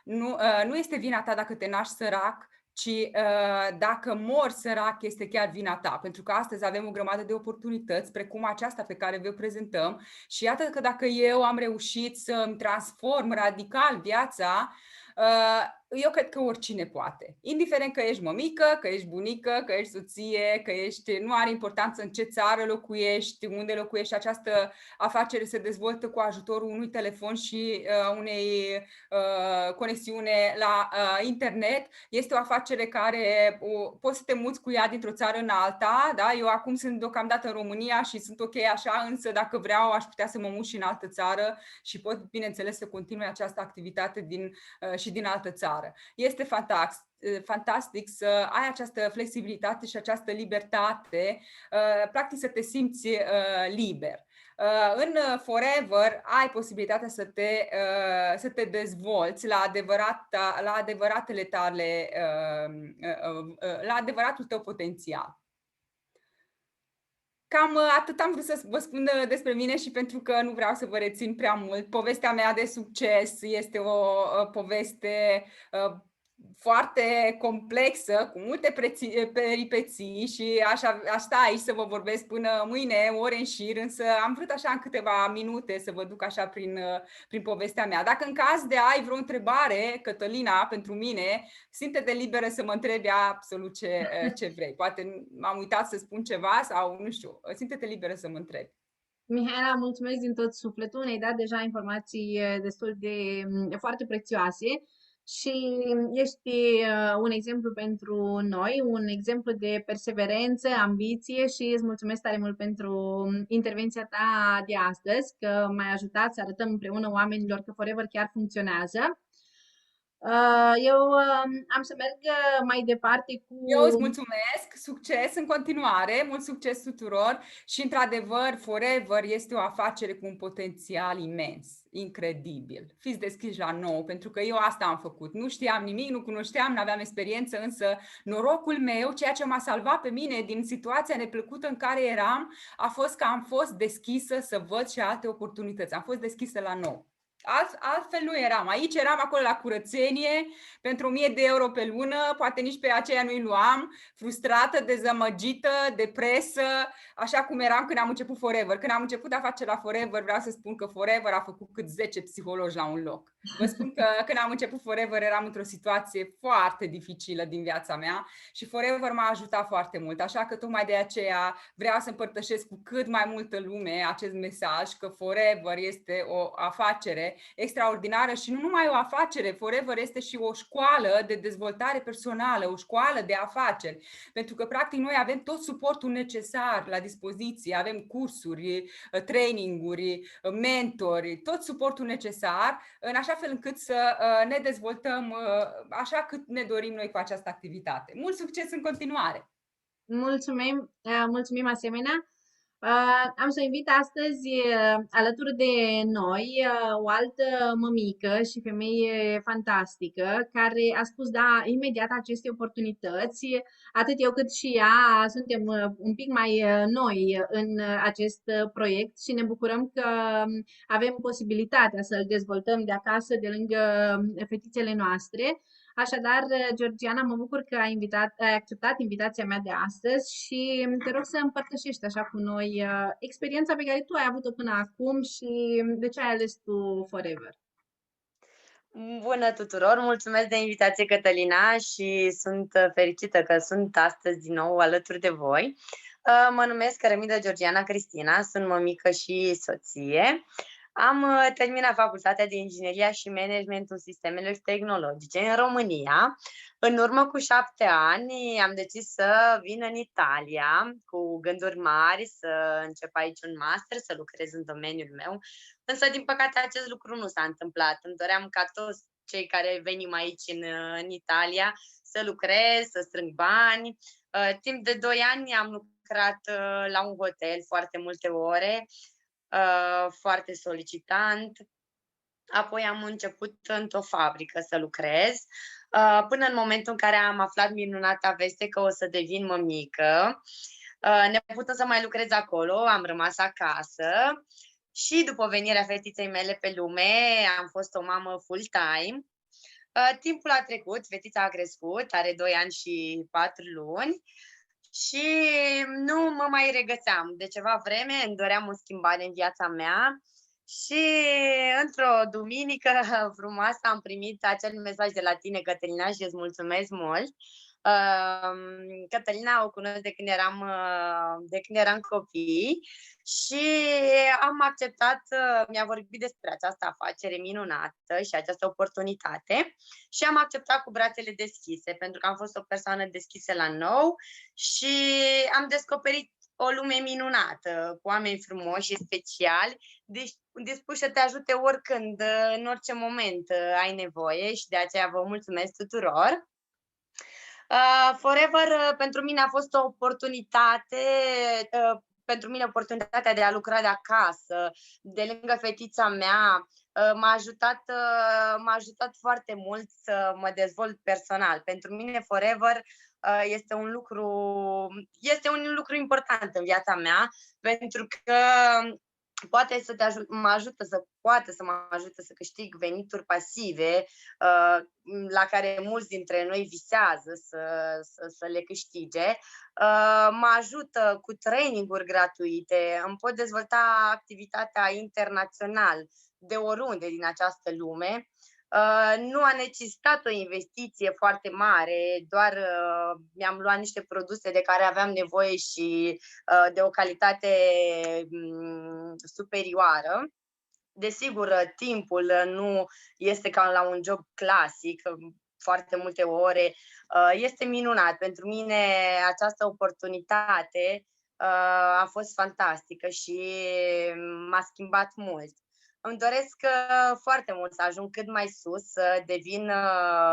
nu este vina ta dacă te naști sărac, ci dacă mori sărac este chiar vina ta, pentru că astăzi avem o grămadă de oportunități, precum aceasta pe care vă prezentăm și iată că dacă eu am reușit să îmi transform radical viața, eu cred că oricine poate. Indiferent că ești mămică, că ești bunică, că ești soție, că ești, nu are importanță în ce țară locuiești, unde locuiești, această afacere se dezvoltă cu ajutorul unui telefon și unei conexiune la internet. Este o afacere care poți să te muți cu ea dintr-o țară în alta. Da? Eu acum sunt deocamdată în România și sunt ok așa, însă dacă vreau aș putea să mă mut și în altă țară și pot, bineînțeles, să continui această activitate și din altă țară. Este fantastic să ai această flexibilitate și această libertate, practic să te simți liber. În Forever ai posibilitatea să te dezvolți la adevăratele tale, la adevăratul tău potențial. Cam atât am vrut să vă spun despre mine și pentru că nu vreau să vă rețin prea mult. Povestea mea de succes este o poveste foarte complexă, cu multe peripeții și aș sta aici să vă vorbesc până mâine, ore în șir, însă am vrut așa în câteva minute să vă duc așa prin povestea mea. Dacă în caz de ai vreo întrebare, Cătălina, pentru mine, simte-te liberă să mă întrebi absolut ce vrei. Poate m-am uitat să spun ceva sau nu știu, simte-te liberă să mă întrebi. Mihaela, mulțumesc din tot sufletul, ne-ai dat deja informații destul de foarte prețioase și ești un exemplu pentru noi, un exemplu de perseverență, ambiție și îți mulțumesc tare mult pentru intervenția ta de astăzi, că m-ai ajutat să arătăm împreună oamenilor că Forever chiar funcționează. Eu am să merg mai departe cu... Eu îți mulțumesc, succes în continuare, mult succes tuturor și într-adevăr Forever este o afacere cu un potențial imens, incredibil. Fiți deschiși la nou, pentru că eu asta am făcut. Nu știam nimic, nu cunoșteam, nu aveam experiență, însă norocul meu, ceea ce m-a salvat pe mine din situația neplăcută în care eram, a fost că am fost deschisă să văd și alte oportunități, am fost deschisă la nou. Altfel nu eram. Aici eram acolo la curățenie pentru 1000 de euro pe lună, poate nici pe aceea nu-i luam, frustrată, dezamăgită, depresă, așa cum eram când am început Forever. Când am început afacerea Forever, vreau să spun că Forever a făcut cât 10 psihologi la un loc. Vă spun că când am început Forever eram într-o situație foarte dificilă din viața mea și Forever m-a ajutat foarte mult, așa că tocmai de aceea vreau să împărtășesc cu cât mai multă lume acest mesaj că Forever este o afacere extraordinară și nu numai o afacere, Forever este și o școală de dezvoltare personală, o școală de afaceri, pentru că practic noi avem tot suportul necesar la dispoziție, avem cursuri, traininguri, mentori, tot suportul necesar, în așa fel încât să ne dezvoltăm așa cât ne dorim noi cu această activitate. Mult succes în continuare! Mulțumim asemenea! Am să invit astăzi alături de noi o altă mămică și femeie fantastică care a spus da imediat aceste oportunități. Atât eu cât și ea suntem un pic mai noi în acest proiect și ne bucurăm că avem posibilitatea să-l dezvoltăm de acasă, de lângă fetițele noastre. Așadar, Georgiana, mă bucur că ai acceptat invitația mea de astăzi și te rog să împărtășești așa cu noi experiența pe care tu ai avut-o până acum și de ce ai ales tu Forever. Bună tuturor! Mulțumesc de invitație, Cătălina, și sunt fericită că sunt astăzi din nou alături de voi. Mă numesc Cărămidă Georgiana Cristina, sunt mămică și soție. Am terminat facultatea de ingineria și managementul sistemelor tehnologice în România. În urmă cu 7 ani am decis să vin în Italia cu gânduri mari, să încep aici un master, să lucrez în domeniul meu. Însă, din păcate, acest lucru nu s-a întâmplat. Îmi doream ca toți cei care venim aici în Italia să lucrez, să strâng bani. Timp de 2 ani am lucrat la un hotel foarte multe ore, foarte solicitant. Apoi am început într-o fabrică să lucrez, până în momentul în care am aflat minunata veste că o să devin mămică. Neputând să mai lucrez acolo, am rămas acasă și după venirea fetiței mele pe lume am fost o mamă full-time. Timpul a trecut, fetița a crescut, are 2 ani și 4 luni. Și nu mă mai regăseam. De ceva vreme îmi doream o schimbare în viața mea Și într-o duminică frumoasă am primit acel mesaj de la tine, Cătălina, și îți mulțumesc mult. Cătălina o cunosc de când eram copii și am acceptat, mi-a vorbit despre această afacere minunată și această oportunitate și am acceptat cu brațele deschise, pentru că am fost o persoană deschisă la nou și am descoperit o lume minunată, cu oameni frumoși și speciali, dispuși să te ajute oricând, în orice moment ai nevoie, și de aceea vă mulțumesc tuturor. Forever pentru mine a fost o oportunitate, oportunitatea de a lucra de acasă, de lângă fetița mea, m-a ajutat foarte mult să mă dezvolt personal. Pentru mine Forever este un lucru important în viața mea, pentru că poate să mă ajute să câștig venituri pasive la care mulți dintre noi visează să le câștige. Mă ajută cu traininguri gratuite, îmi pot dezvolta activitatea internațional de oriunde din această lume. Nu a necesitat o investiție foarte mare, doar mi-am luat niște produse de care aveam nevoie și de o calitate superioară. Desigur, timpul nu este ca la un job clasic, foarte multe ore. Este minunat. Pentru mine această oportunitate a fost fantastică și m-a schimbat mult. Îmi doresc foarte mult să ajung cât mai sus, să devin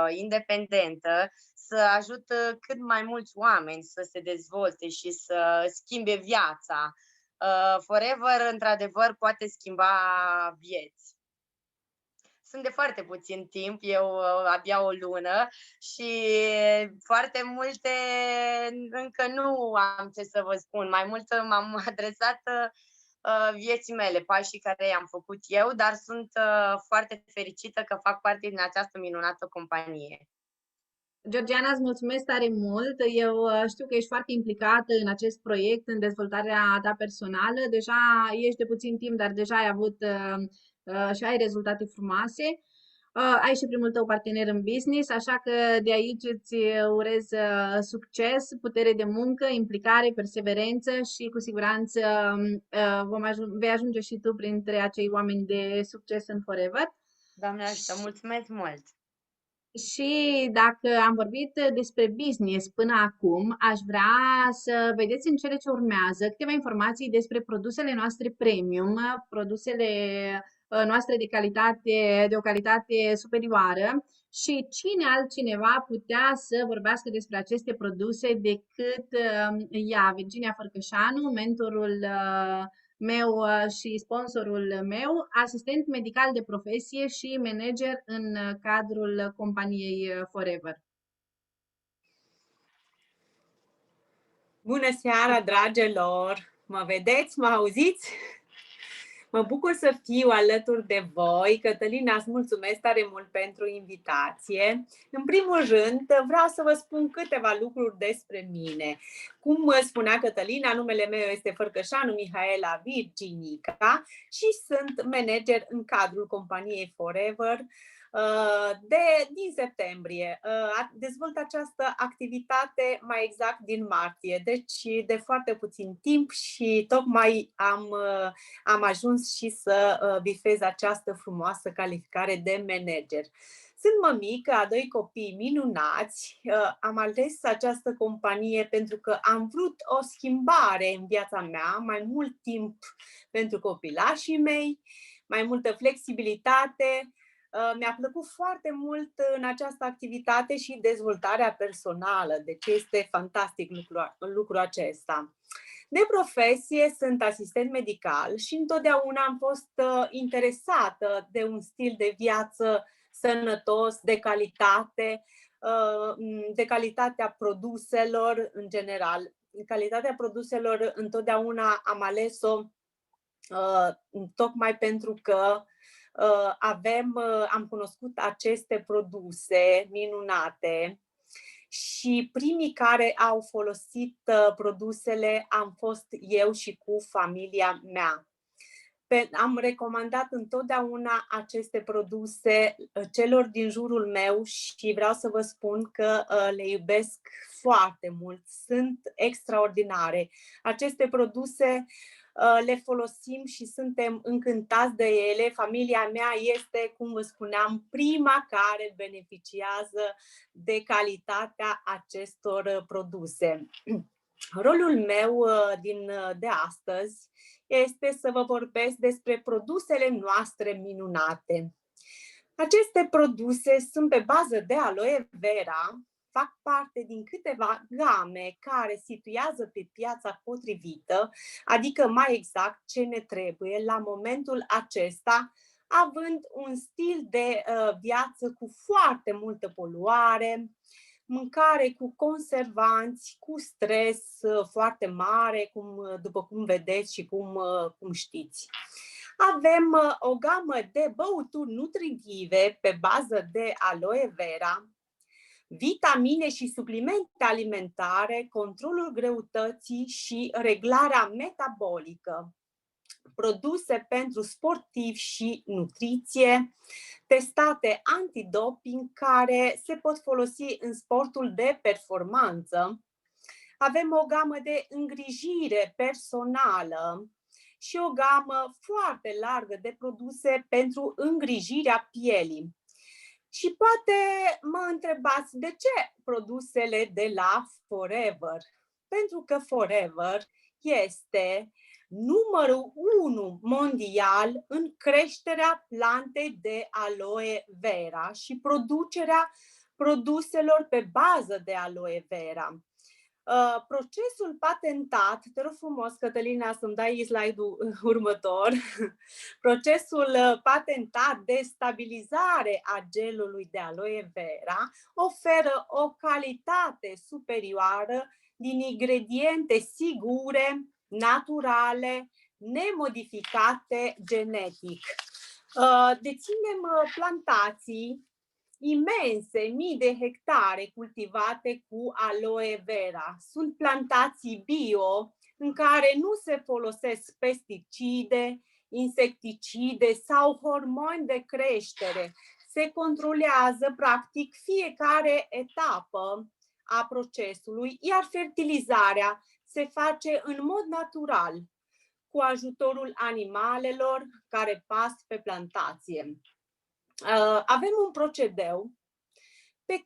independentă, să ajut cât mai mulți oameni să se dezvolte și să schimbe viața. Forever, într-adevăr, poate schimba vieți. Sunt de foarte puțin timp, eu abia o lună și foarte multe încă nu am ce să vă spun. Mai mult m-am adresat vieții mele, pașii care i-am făcut eu, dar sunt foarte fericită că fac parte din această minunată companie. Georgiana, îți mulțumesc tare mult. Eu știu că ești foarte implicată în acest proiect, în dezvoltarea ta personală. Deja ești de puțin timp, dar deja ai avut și ai rezultate frumoase. Ai și primul tău partener în business, așa că de aici îți urez succes, putere de muncă, implicare, perseverență și cu siguranță vei ajunge și tu printre acei oameni de succes în Forever. Doamne ajută, mulțumesc mult! Și dacă am vorbit despre business până acum, aș vrea să vedeți în cele ce urmează câteva informații despre produsele noastre premium, produsele noastre de o calitate superioară și cine altcineva putea să vorbească despre aceste produse decât ea, Virginia Fărcășanu, mentorul meu și sponsorul meu, asistent medical de profesie și manager în cadrul companiei Forever. Bună seara, dragilor! Mă vedeți? Mă auziți? Mă bucur să fiu alături de voi. Cătălina, îți mulțumesc tare mult pentru invitație. În primul rând, vreau să vă spun câteva lucruri despre mine. Cum spunea Cătălina, numele meu este Fărcășanu Mihaela Virginica și sunt manager în cadrul companiei Forever. Din septembrie. Dezvolt această activitate mai exact din martie, deci de foarte puțin timp și tocmai am ajuns și să bifez această frumoasă calificare de manager. Sunt mămică a 2 copii minunați, am ales această companie pentru că am vrut o schimbare în viața mea, mai mult timp pentru copilașii mei, mai multă flexibilitate. Mi-a plăcut foarte mult în această activitate și dezvoltarea personală, deci este fantastic lucrul acesta. De profesie sunt asistent medical și întotdeauna am fost interesată de un stil de viață sănătos, de calitate, de calitatea produselor în general. Calitatea produselor întotdeauna am ales-o tocmai pentru că am cunoscut aceste produse minunate și primii care au folosit produsele am fost eu și cu familia mea. Am recomandat întotdeauna aceste produse celor din jurul meu și vreau să vă spun că le iubesc foarte mult. Sunt extraordinare. Aceste produse le folosim și suntem încântați de ele. Familia mea este, cum vă spuneam, prima care beneficiază de calitatea acestor produse. Rolul meu de astăzi este să vă vorbesc despre produsele noastre minunate. Aceste produse sunt pe bază de aloe vera, fac parte din câteva game care situează pe piața potrivită, adică mai exact ce ne trebuie la momentul acesta, având un stil de viață cu foarte multă poluare, mâncare cu conservanți, cu stres foarte mare, după cum vedeți și cum știți. Avem o gamă de băuturi nutritive pe bază de aloe vera, vitamine și suplimente alimentare, controlul greutății și reglarea metabolică, produse pentru sportivi și nutriție, testate antidoping care se pot folosi în sportul de performanță. Avem o gamă de îngrijire personală și o gamă foarte largă de produse pentru îngrijirea pielii. Și poate mă întrebați de ce produsele de la Forever? Pentru că Forever este numărul 1 mondial în creșterea plantei de aloe vera și producerea produselor pe bază de aloe vera. Procesul patentat, te rog frumos, Cătălina, să-mi dai slide-ul următor, procesul patentat de stabilizare a gelului de aloe vera oferă o calitate superioară din ingrediente sigure, naturale, nemodificate genetic. Deținem plantații imense, mii de hectare cultivate cu aloe vera. Sunt plantații bio în care nu se folosesc pesticide, insecticide sau hormoni de creștere. Se controlează practic fiecare etapă a procesului, iar fertilizarea se face în mod natural cu ajutorul animalelor care pasc pe plantație. Avem un procedeu pe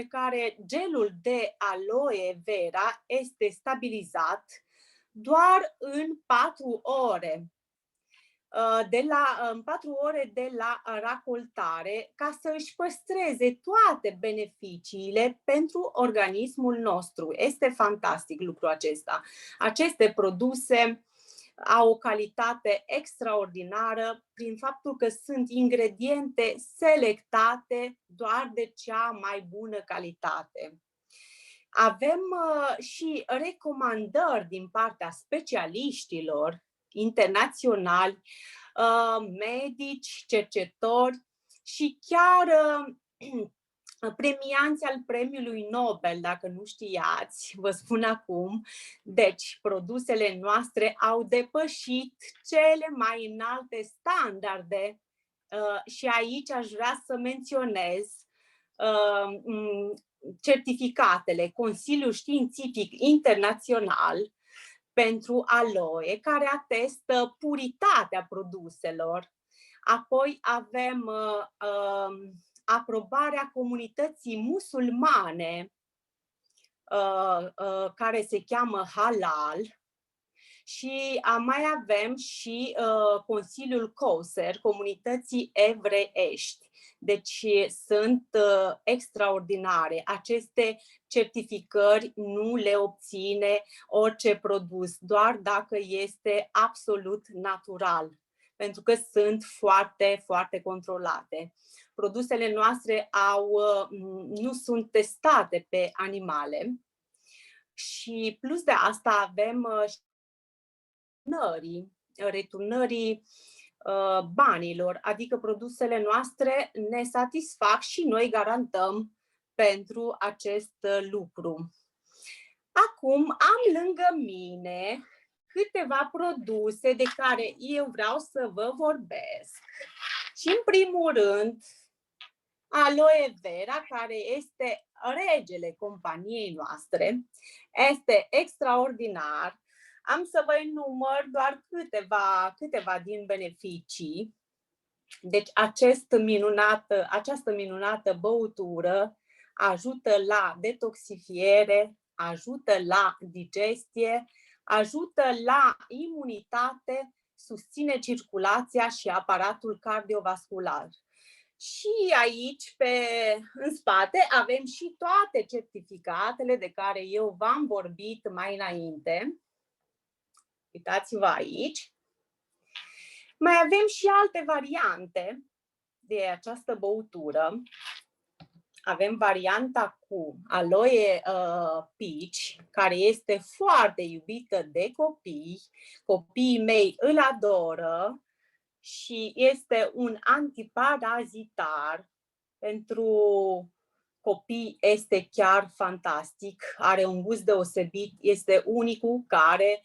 care gelul de aloe vera este stabilizat doar în 4 ore. În 4 ore de la racoltare, ca să își păstreze toate beneficiile pentru organismul nostru. Este fantastic lucrul acesta. Aceste produse au o calitate extraordinară prin faptul că sunt ingrediente selectate doar de cea mai bună calitate. Avem și recomandări din partea specialiștilor internaționali, medici, cercetători și chiar premianți al premiului Nobel, dacă nu știați, vă spun acum. Deci, produsele noastre au depășit cele mai înalte standarde și aici aș vrea să menționez certificatele Consiliul Științific Internațional pentru aloe, care atestă puritatea produselor. Apoi avem aprobarea comunității musulmane, care se cheamă Halal, și mai avem și Consiliul Kosher, comunității evreiești. Deci sunt extraordinare. Aceste certificări nu le obține orice produs, doar dacă este absolut natural, pentru că sunt foarte, foarte controlate. Produsele noastre nu sunt testate pe animale și plus de asta avem returnării banilor, adică produsele noastre ne satisfac și noi garantăm pentru acest lucru. Acum am lângă mine câteva produse de care eu vreau să vă vorbesc. Și în primul rând, aloe vera, care este regele companiei noastre, este extraordinar. Am să vă enumăr doar câteva din beneficii. Deci această minunată băutură ajută la detoxifiere, ajută la digestie, ajută la imunitate, susține circulația și aparatul cardiovascular. Și aici, în spate, avem și toate certificatele de care eu v-am vorbit mai înainte. Uitați-vă aici. Mai avem și alte variante de această băutură. Avem varianta cu aloe peach, care este foarte iubită de copii. Copiii mei îl adoră și este un antiparazitar. Pentru copii este chiar fantastic, are un gust deosebit, este unicul care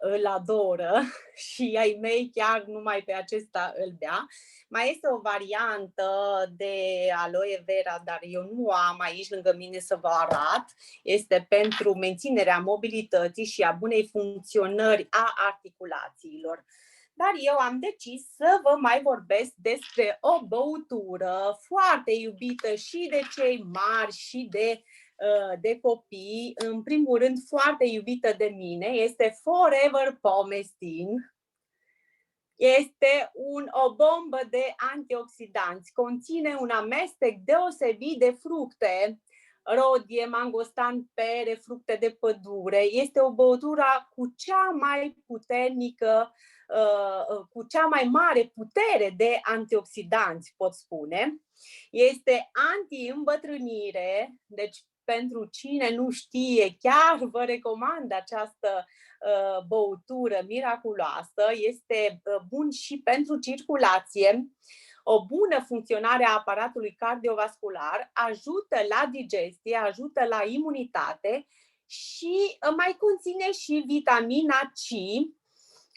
îl adoră și ai mei chiar numai pe acesta îl bea. Mai este o variantă de aloe vera, dar eu nu o am aici lângă mine să vă arăt. Este pentru menținerea mobilității și a bunei funcționări a articulațiilor. Dar eu am decis să vă mai vorbesc despre o băutură foarte iubită și de cei mari și de copii. În primul rând, foarte iubită de mine, este Forever Pomestin. Este o bombă de antioxidanți. Conține un amestec deosebit de fructe, rodie, mangostan, pere, fructe de pădure. Este o băutură cu cea mai puternică, cu cea mai mare putere de antioxidanți, pot spune. Este anti-îmbătrânire, deci pentru cine nu știe, chiar vă recomand această băutură miraculoasă. Este bun și pentru circulație. O bună funcționare a aparatului cardiovascular, ajută la digestie, ajută la imunitate și mai conține și vitamina C,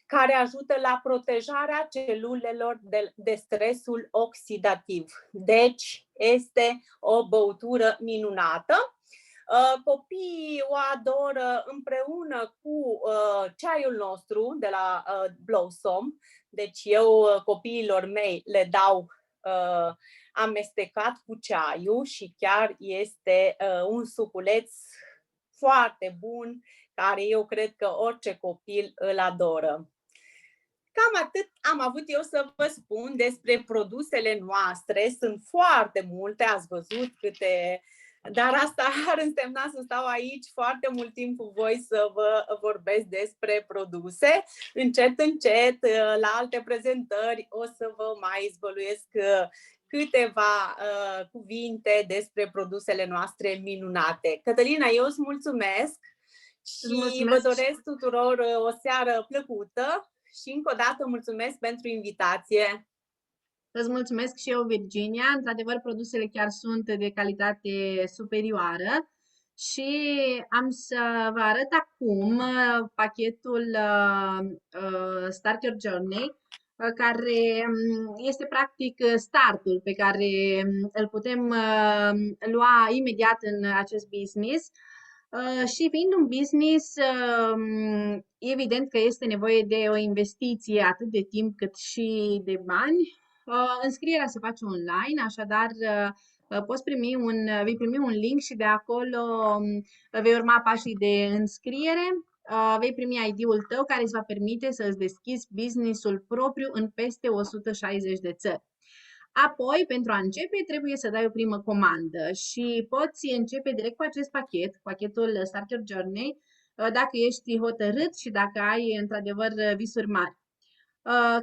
care ajută la protejarea celulelor de stresul oxidativ. Deci este o băutură minunată. Copiii o adoră împreună cu ceaiul nostru de la Blossom. Deci eu copiilor mei le dau amestecat cu ceaiul și chiar este un suculeț foarte bun, care eu cred că orice copil îl adoră. Cam atât am avut eu să vă spun despre produsele noastre. Sunt foarte multe, ați văzut câte... Dar asta ar însemna să stau aici foarte mult timp cu voi să vă vorbesc despre produse. Încet, încet, la alte prezentări o să vă mai zvăluiesc câteva cuvinte despre produsele noastre minunate. Cătălina, eu îți mulțumesc și vă doresc tuturor o seară plăcută și încă o dată mulțumesc pentru invitație. Îți mulțumesc și eu, Virginia. Într-adevăr, produsele chiar sunt de calitate superioară și am să vă arăt acum pachetul Start Your Journey, care este practic startul pe care îl putem lua imediat în acest business. Și fiind un business, evident că este nevoie de o investiție atât de timp cât și de bani. Înscrierea se face online, așadar vei primi un link și de acolo vei urma pașii de înscriere. Vei primi ID-ul tău care îți va permite să îți deschizi business-ul propriu în peste 160 de țări. Apoi, pentru a începe, trebuie să dai o primă comandă și poți începe direct cu acest pachetul Start Your Journey, dacă ești hotărât și dacă ai într-adevăr visuri mari.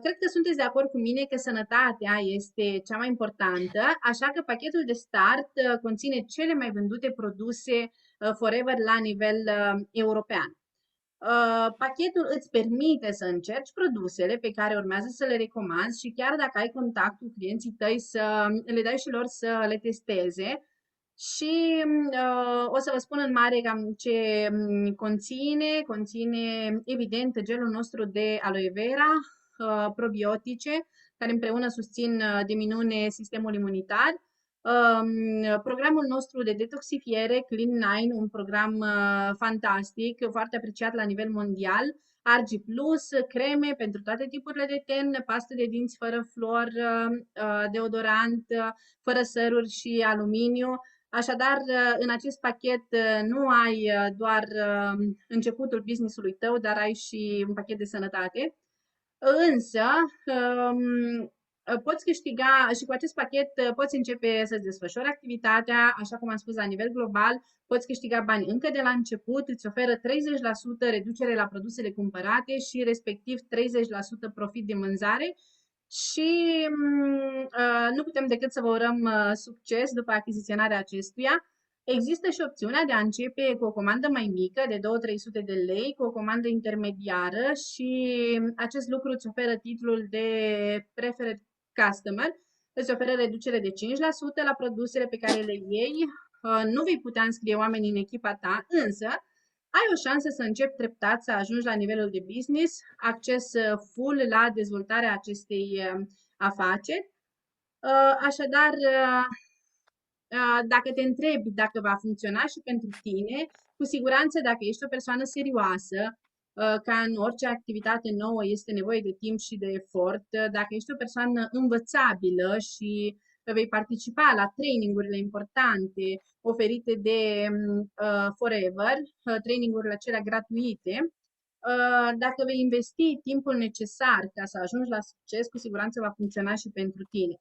Cred că sunteți de acord cu mine că sănătatea este cea mai importantă, așa că pachetul de start conține cele mai vândute produse Forever la nivel european. Pachetul îți permite să încerci produsele pe care urmează să le recomanzi și chiar dacă ai contact cu clienții tăi să le dai și lor să le testeze Și o să vă spun în mare cam ce conține. Conține, evident, gelul nostru de aloe vera, probiotice, care împreună susțin de minune sistemul imunitar. Programul nostru de detoxifiere, Clean9, un program fantastic, foarte apreciat la nivel mondial. Argi Plus, creme pentru toate tipurile de ten, pastă de dinți fără fluor, deodorant, fără săruri și aluminiu. Așadar, în acest pachet nu ai doar începutul business-ului tău, dar ai și un pachet de sănătate. Însă, poți câștiga și cu acest pachet poți începe să-ți desfășori activitatea, așa cum am spus, la nivel global, poți câștiga bani încă de la început, îți oferă 30% reducere la produsele cumpărate și respectiv 30% profit din vânzare. Și nu putem decât să vă urăm succes după achiziționarea acestuia. Există și opțiunea de a începe cu o comandă mai mică, de 200-300 de lei, cu o comandă intermediară și acest lucru îți oferă titlul de Preferred Customer, îți oferă reducere de 5% la produsele pe care le iei. Nu vei putea înscrie oameni în echipa ta, însă ai o șansă să începi treptat să ajungi la nivelul de business, acces full la dezvoltarea acestei afaceri. Așadar, dacă te întrebi dacă va funcționa și pentru tine, cu siguranță dacă ești o persoană serioasă, ca în orice activitate nouă este nevoie de timp și de efort, dacă ești o persoană învățabilă și vei participa la trainingurile importante oferite de Forever, trainingurile acelea gratuite, dacă vei investi timpul necesar ca să ajungi la succes, cu siguranță va funcționa și pentru tine.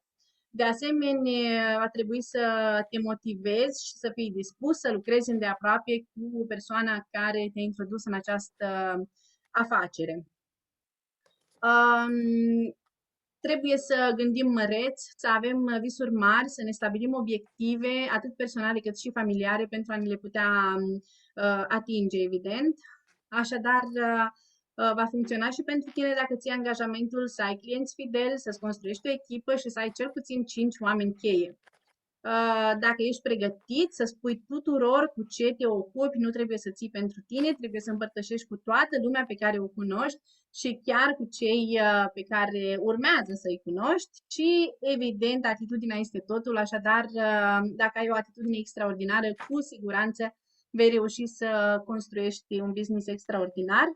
De asemenea, va trebui să te motivezi și să fii dispus să lucrezi îndeaproape cu persoana care te-a introdus în această afacere. Trebuie să gândim măreți, să avem visuri mari, să ne stabilim obiective, atât personale cât și familiare, pentru a ne le putea atinge, evident. Așadar, va funcționa și pentru tine dacă ții angajamentul să ai clienți fideli, să-ți construiești o echipă și să ai cel puțin 5 oameni cheie. Dacă ești pregătit să spui tuturor cu ce te ocupi, nu trebuie să ții pentru tine, trebuie să împărtășești cu toată lumea pe care o cunoști și chiar cu cei pe care urmează să-i cunoști și, evident, atitudinea este totul, așadar, dacă ai o atitudine extraordinară, cu siguranță vei reuși să construiești un business extraordinar.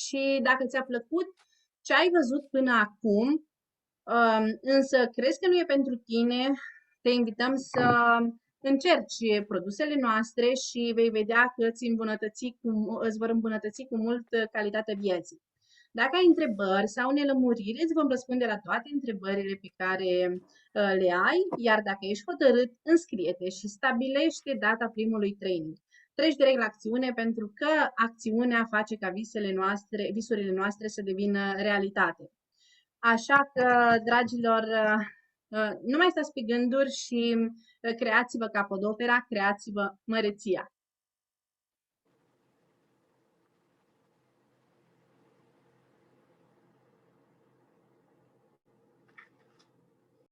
Și dacă ți-a plăcut ce ai văzut până acum, însă crezi că nu e pentru tine, te invităm să încerci produsele noastre și vei vedea că îți vor îmbunătăți cu mult calitatea vieții. Dacă ai întrebări sau nelămuriri, îți vom răspunde la toate întrebările pe care le ai, iar dacă ești hotărât, înscrie-te și stabilește data primului training. Treci direct la acțiune, pentru că acțiunea face ca visurile noastre să devină realitate. Așa că, dragilor, nu mai stați pe gânduri și creați-vă capodopera, creați-vă măreția.